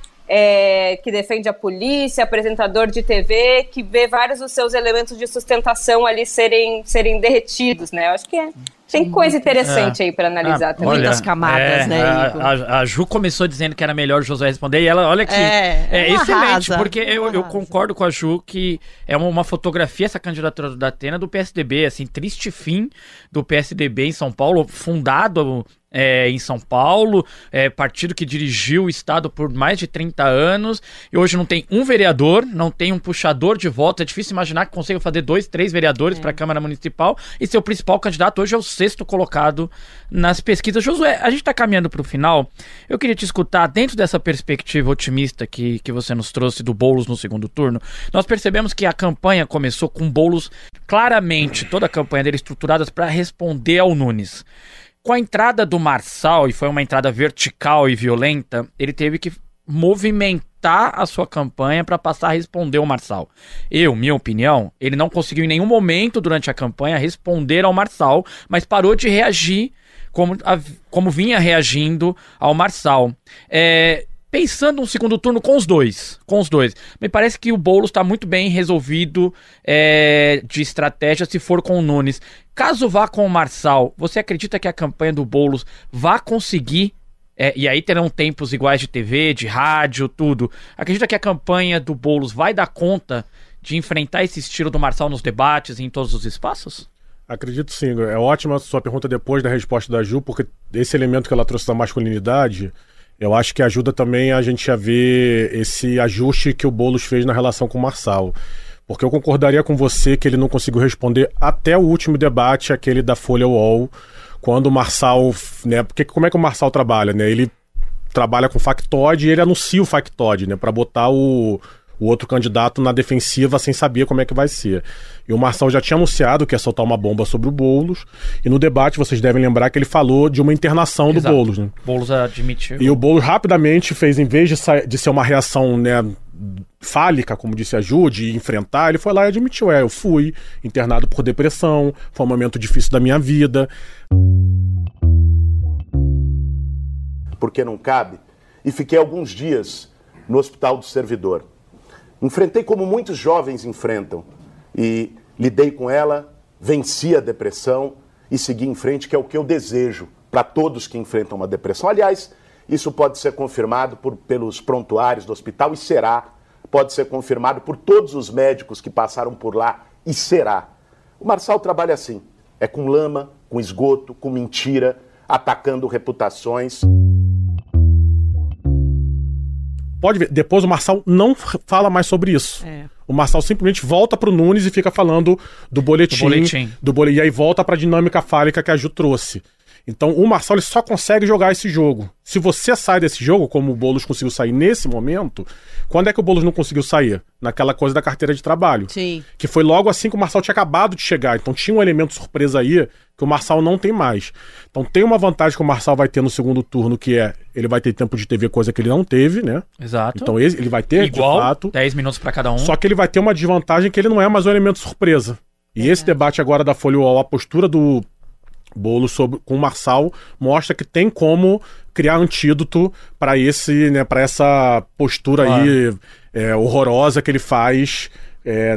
que defende a polícia, apresentador de TV, que vê vários dos seus elementos de sustentação ali serem derretidos, né? Eu acho que tem coisa interessante aí para analisar também. Muitas camadas, né, Igor? A Ju começou dizendo que era melhor o Josué responder, e ela, olha que é excelente, arrasa, porque eu concordo com a Ju que é uma fotografia, essa candidatura do Datena, do PSDB, assim, triste fim do PSDB em São Paulo, fundado em São Paulo, partido que dirigiu o estado por mais de 30 anos, e hoje não tem um vereador, não tem um puxador de votos, é difícil imaginar que consiga fazer 2, 3 vereadores para a Câmara Municipal, e seu principal candidato hoje é o 6º colocado nas pesquisas. Josué, a gente está caminhando para o final, eu queria te escutar, dentro dessa perspectiva otimista que você nos trouxe do Boulos no segundo turno, nós percebemos que a campanha começou com Boulos claramente, toda a campanha dele estruturada para responder ao Nunes. Com a entrada do Marçal, e foi uma entrada vertical e violenta, ele teve que movimentar a sua campanha para passar a responder ao Marçal. Minha opinião, ele não conseguiu em nenhum momento durante a campanha responder ao Marçal, mas parou de reagir como vinha reagindo ao Marçal. Pensando um segundo turno com os dois, me parece que o Boulos está muito bem resolvido de estratégia se for com o Nunes. Caso vá com o Marçal, você acredita que a campanha do Boulos vá conseguir, e aí terão tempos iguais de TV, de rádio, tudo, acredita que a campanha do Boulos vai dar conta de enfrentar esse estilo do Marçal nos debates e em todos os espaços? Acredito sim, é ótima a sua pergunta depois da resposta da Ju, porque esse elemento que ela trouxe da masculinidade, eu acho que ajuda também a gente a ver esse ajuste que o Boulos fez na relação com o Marçal. Porque eu concordaria com você que ele não conseguiu responder até o último debate, aquele da Folha UOL, quando o Marçal, né, porque como é que o Marçal trabalha, né? Ele trabalha com factoide e ele anuncia o factoide, né, para botar o outro candidato na defensiva sem saber como é que vai ser. E o Marçal já tinha anunciado que ia soltar uma bomba sobre o Boulos, e no debate vocês devem lembrar que ele falou de uma internação do Boulos, né? Boulos admitiu. E o Boulos rapidamente fez, em vez de ser uma reação, né, fálica, como disse a Ju, de enfrentar, ele foi lá e admitiu, eu fui internado por depressão, foi um momento difícil da minha vida. Porque não cabe, e fiquei alguns dias no Hospital do Servidor. Enfrentei como muitos jovens enfrentam, e lidei com ela, venci a depressão e segui em frente, que é o que eu desejo para todos que enfrentam uma depressão. Aliás, isso pode ser confirmado pelos prontuários do hospital, e pode ser confirmado por todos os médicos que passaram por lá, e será. O Marçal trabalha assim, com lama, com esgoto, com mentira, atacando reputações. Pode ver, depois o Marçal não fala mais sobre isso. O Marçal simplesmente volta pro Nunes e fica falando do boletim. E aí volta pra dinâmica fálica que a Ju trouxe. Então o Marçal ele só consegue jogar esse jogo. Se você sai desse jogo, como o Boulos conseguiu sair nesse momento, quando é que o Boulos não conseguiu sair? Naquela coisa da carteira de trabalho. Sim. Que foi logo assim que o Marçal tinha acabado de chegar. Então tinha um elemento surpresa aí que o Marçal não tem mais. Então tem uma vantagem que o Marçal vai ter no segundo turno, que ele vai ter tempo de TV, coisa que ele não teve, né? Exato. Então ele vai ter, igual, de fato, 10 minutos para cada um. Só que ele vai ter uma desvantagem que ele não é mais um elemento surpresa. E esse debate agora da Folha UOL, a postura do Boulos com o Marçal mostra que tem como criar antídoto para essa postura aí horrorosa que ele faz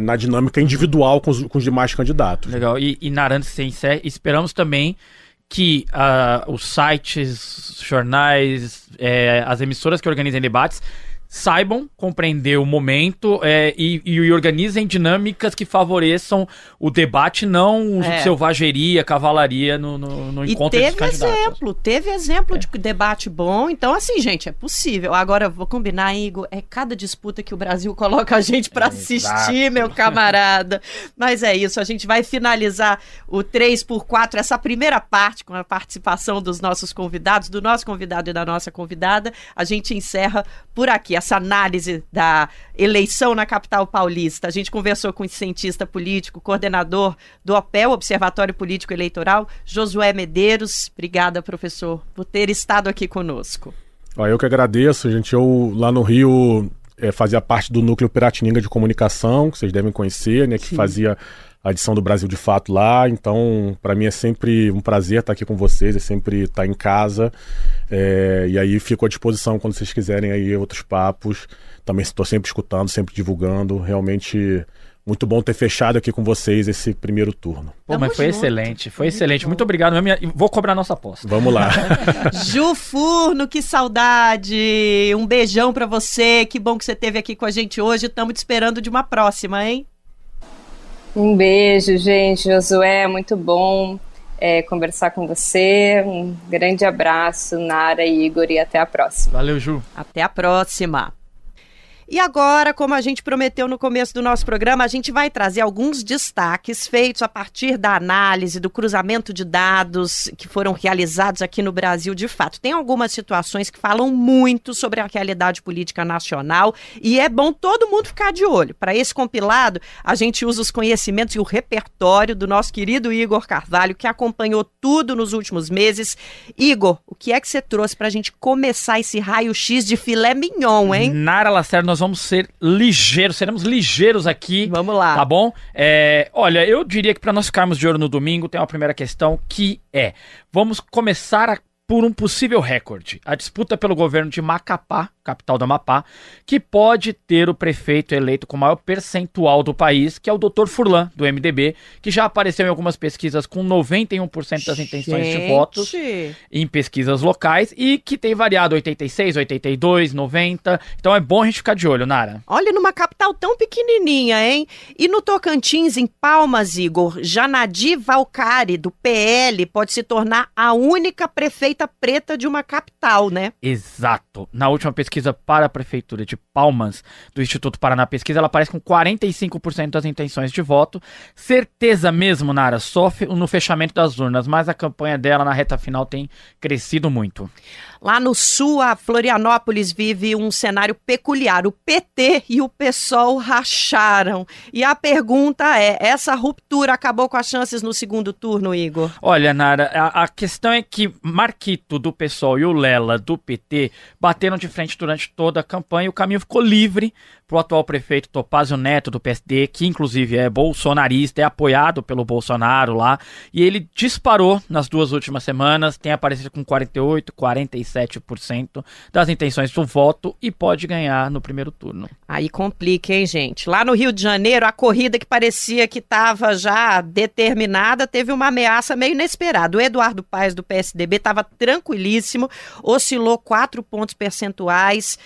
na dinâmica individual com os demais candidatos. Legal. E Naranjo, esperamos também que os sites, jornais, as emissoras que organizem debates saibam compreender o momento e organizem dinâmicas que favoreçam o debate, não selvageria, cavalaria no encontro dos candidatos. Teve exemplo de debate bom, então assim, gente, é possível. Agora, vou combinar, Igor, cada disputa que o Brasil coloca a gente para assistir, meu camarada. Mas é isso, a gente vai finalizar o 3x4, essa primeira parte, com a participação dos nossos convidados, do nosso convidado e da nossa convidada. A gente encerra por aqui. essa análise da eleição na capital paulista. A gente conversou com o cientista político, coordenador do OPEL, Observatório Político Eleitoral, Josué Medeiros. Obrigada, professor, por ter estado aqui conosco. Eu que agradeço, gente. Eu lá no Rio fazia parte do núcleo Piratininga de comunicação, que vocês devem conhecer, né? Que Sim. fazia a edição do Brasil de Fato lá. Então, para mim é sempre um prazer estar aqui com vocês, é sempre estar em casa. E aí fico à disposição quando vocês quiserem aí outros papos. Também estou sempre escutando, sempre divulgando. Realmente muito bom ter fechado aqui com vocês esse primeiro turno. Pô, mas foi excelente, foi excelente. Muito obrigado mesmo. Vou cobrar nossa aposta. Vamos lá. Ju Furno, que saudade. Um beijão pra você. Que bom que você esteve aqui com a gente hoje. Estamos te esperando de uma próxima, hein? Um beijo, gente. Josué, muito bom conversar com você. Um grande abraço, Nara e Igor, e até a próxima. Valeu, Ju. Até a próxima. E agora, como a gente prometeu no começo do nosso programa, a gente vai trazer alguns destaques feitos a partir da análise, do cruzamento de dados que foram realizados aqui no Brasil de Fato. Tem algumas situações que falam muito sobre a realidade política nacional e é bom todo mundo ficar de olho. Para esse compilado, a gente usa os conhecimentos e o repertório do nosso querido Igor Carvalho, que acompanhou tudo nos últimos meses. Igor, o que é que você trouxe para a gente começar esse raio-x de filé mignon, hein? Nara Lacerda, nós vamos ser ligeiros, seremos ligeiros aqui. Vamos lá. Tá bom? Olha, eu diria que para nós ficarmos de olho no domingo, tem uma primeira questão que vamos começar por um possível recorde. A disputa pelo governo de Macapá, capital do Amapá, que pode ter o prefeito eleito com o maior percentual do país, que é o Dr. Furlan, do MDB, que já apareceu em algumas pesquisas com 91% das intenções de votos em pesquisas locais e que tem variado 86, 82, 90. Então é bom a gente ficar de olho, Nara. Olha, numa capital tão pequenininha, hein? E no Tocantins, em Palmas, Igor, Janadi Valcari, do PL, pode se tornar a única prefeita preta de uma capital, né? Exato. Na última pesquisa para a Prefeitura de Palmas, do Instituto Paraná Pesquisa, ela aparece com 45% das intenções de voto. Certeza mesmo, Nara, sofre no fechamento das urnas, mas a campanha dela na reta final tem crescido muito. Lá no sul, a Florianópolis vive um cenário peculiar. O PT e o PSOL racharam. E a pergunta essa ruptura acabou com as chances no segundo turno, Igor? Olha, Nara, a questão é que Marquito, do PSOL, e o Lela, do PT, bateram de frente durante toda a campanha e o caminho ficou livre para o atual prefeito Topázio Neto, do PSD, que inclusive é bolsonarista, é apoiado pelo Bolsonaro lá, e ele disparou nas duas últimas semanas, tem aparecido com 48%, 47% das intenções do voto e pode ganhar no primeiro turno. Aí complica, hein, gente? Lá no Rio de Janeiro, a corrida que parecia que estava já determinada teve uma ameaça meio inesperada. O Eduardo Paes, do PSDB, estava tranquilíssimo, oscilou 4 pontos percentuais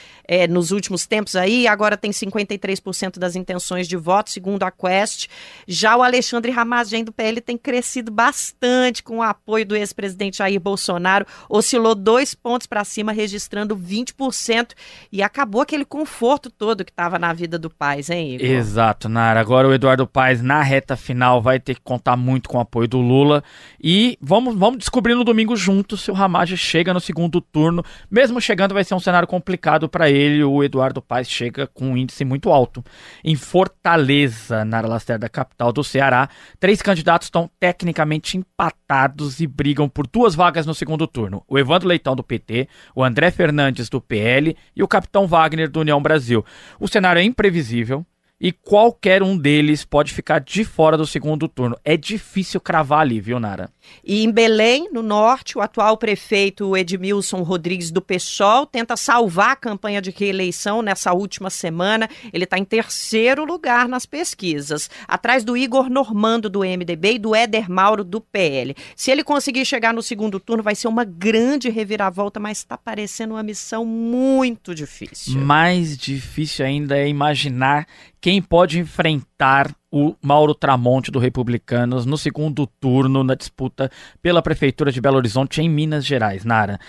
nos últimos tempos aí, agora tem 53% das intenções de voto, segundo a Quest. Já o Alexandre Ramagem, do PL, tem crescido bastante com o apoio do ex-presidente Jair Bolsonaro, oscilou 2 pontos para cima, registrando 20%, e acabou aquele conforto todo que estava na vida do Paes, hein, Igor? Exato, Nara. Agora o Eduardo Paes, na reta final, vai ter que contar muito com o apoio do Lula, e vamos descobrir no domingo juntos se o Ramagem chega no segundo turno. Mesmo chegando, vai ser um cenário complicado para ele. O Eduardo Paes chega com um índice muito alto. Em Fortaleza, Nara Lacerda, capital do Ceará, 3 candidatos estão tecnicamente empatados e brigam por 2 vagas no segundo turno. O Evandro Leitão, do PT, o André Fernandes, do PL, e o Capitão Wagner, do União Brasil. O cenário é imprevisível e qualquer um deles pode ficar de fora do segundo turno. É difícil cravar ali, viu, Nara? E em Belém, no norte, o atual prefeito Edmilson Rodrigues, do PSOL, tenta salvar a campanha de reeleição nessa última semana. Ele está em 3º lugar nas pesquisas, atrás do Igor Normando, do MDB, e do Éder Mauro, do PL. Se ele conseguir chegar no segundo turno, vai ser uma grande reviravolta, mas está parecendo uma missão muito difícil. Mais difícil ainda é imaginar quem pode enfrentar o Mauro Tramonte do Republicanos no segundo turno na disputa pela Prefeitura de Belo Horizonte em Minas Gerais, Nara.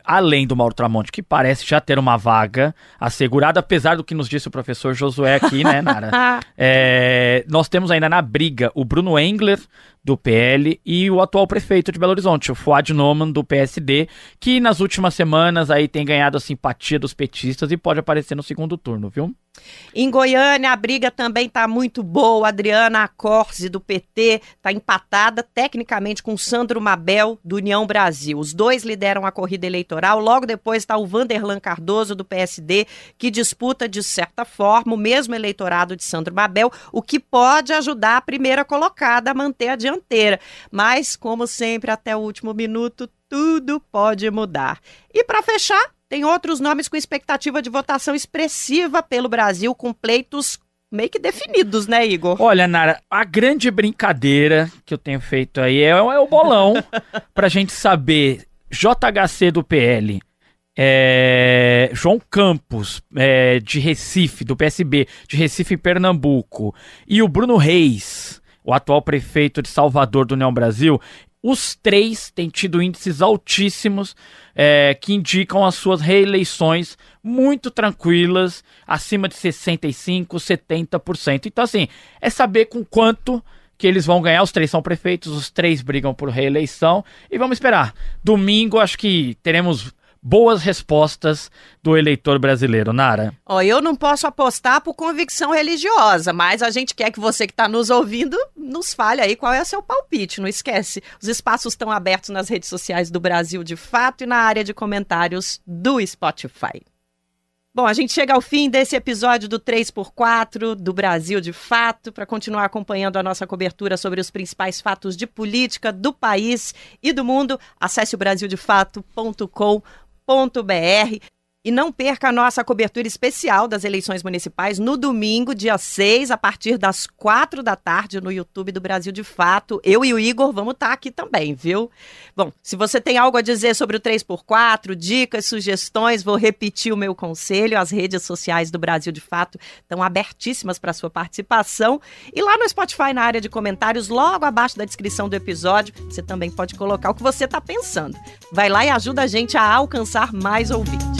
Além do Mauro Tramonte, que parece já ter uma vaga assegurada, apesar do que nos disse o professor Josué aqui, né, Nara? Nós temos ainda na briga o Bruno Engler, do PL, e o atual prefeito de Belo Horizonte, o Fuad Noman, do PSD, que nas últimas semanas aí tem ganhado a simpatia dos petistas e pode aparecer no segundo turno, viu? Em Goiânia, a briga também está muito boa. Adriana Accorsi, do PT, está empatada tecnicamente com Sandro Mabel, do União Brasil. Os dois lideram a corrida eleitoral. Logo depois está o Vanderlan Cardoso, do PSD, que disputa, de certa forma, o mesmo eleitorado de Sandro Mabel, o que pode ajudar a primeira colocada a manter a dianteira. Mas, como sempre, até o último minuto, tudo pode mudar. E para fechar, tem outros nomes com expectativa de votação expressiva pelo Brasil, com pleitos meio que definidos, né, Igor? Olha, Nara, a grande brincadeira que eu tenho feito aí é o bolão pra gente saber JHC do PL, João Campos, de Recife, do PSB, de Recife, Pernambuco, e o Bruno Reis, o atual prefeito de Salvador do União Brasil. Os três têm tido índices altíssimos que indicam as suas reeleições muito tranquilas, acima de 65%, 70%. Então, assim, é saber com quanto que eles vão ganhar. Os três são prefeitos, os três brigam por reeleição. E vamos esperar. Domingo, acho que teremos boas respostas do eleitor brasileiro, Nara. Eu não posso apostar por convicção religiosa, mas a gente quer que você que está nos ouvindo nos fale aí qual é o seu palpite. Não esquece, os espaços estão abertos nas redes sociais do Brasil de Fato e na área de comentários do Spotify. Bom, a gente chega ao fim desse episódio do 3x4 do Brasil de Fato. Para continuar acompanhando a nossa cobertura sobre os principais fatos de política do país e do mundo, acesse o brasildefato.com.br. E não perca a nossa cobertura especial das eleições municipais no domingo, dia 6, a partir das 4 da tarde, no YouTube do Brasil de Fato. Eu e o Igor vamos estar aqui também, viu? Bom, se você tem algo a dizer sobre o 3x4, dicas, sugestões, vou repetir o meu conselho. As redes sociais do Brasil de Fato estão abertíssimas para a sua participação. E lá no Spotify, na área de comentários, logo abaixo da descrição do episódio, você também pode colocar o que você está pensando. Vai lá e ajuda a gente a alcançar mais ouvintes.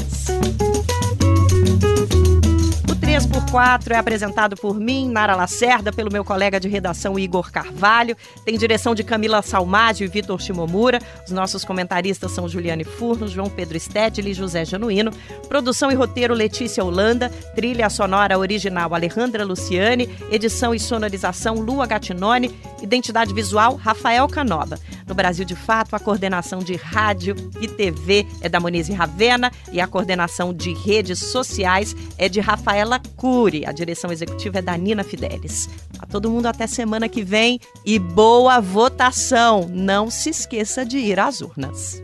O 3x4 é apresentado por mim, Nara Lacerda, pelo meu colega de redação Igor Carvalho, tem direção de Camila Salmadio e Vitor Shimomura, os nossos comentaristas são Juliane Furno, João Pedro Stedley e José Genuíno, produção e roteiro Letícia Holanda, trilha sonora original Alejandra Luciani, edição e sonorização Lua Gattinoni, identidade visual Rafael Canoba. No Brasil de Fato, a coordenação de rádio e TV é da Monize Ravena e a coordenação de redes sociais é de Rafaela Cury. A direção executiva é da Nina Fidelis. A todo mundo até semana que vem e boa votação! Não se esqueça de ir às urnas.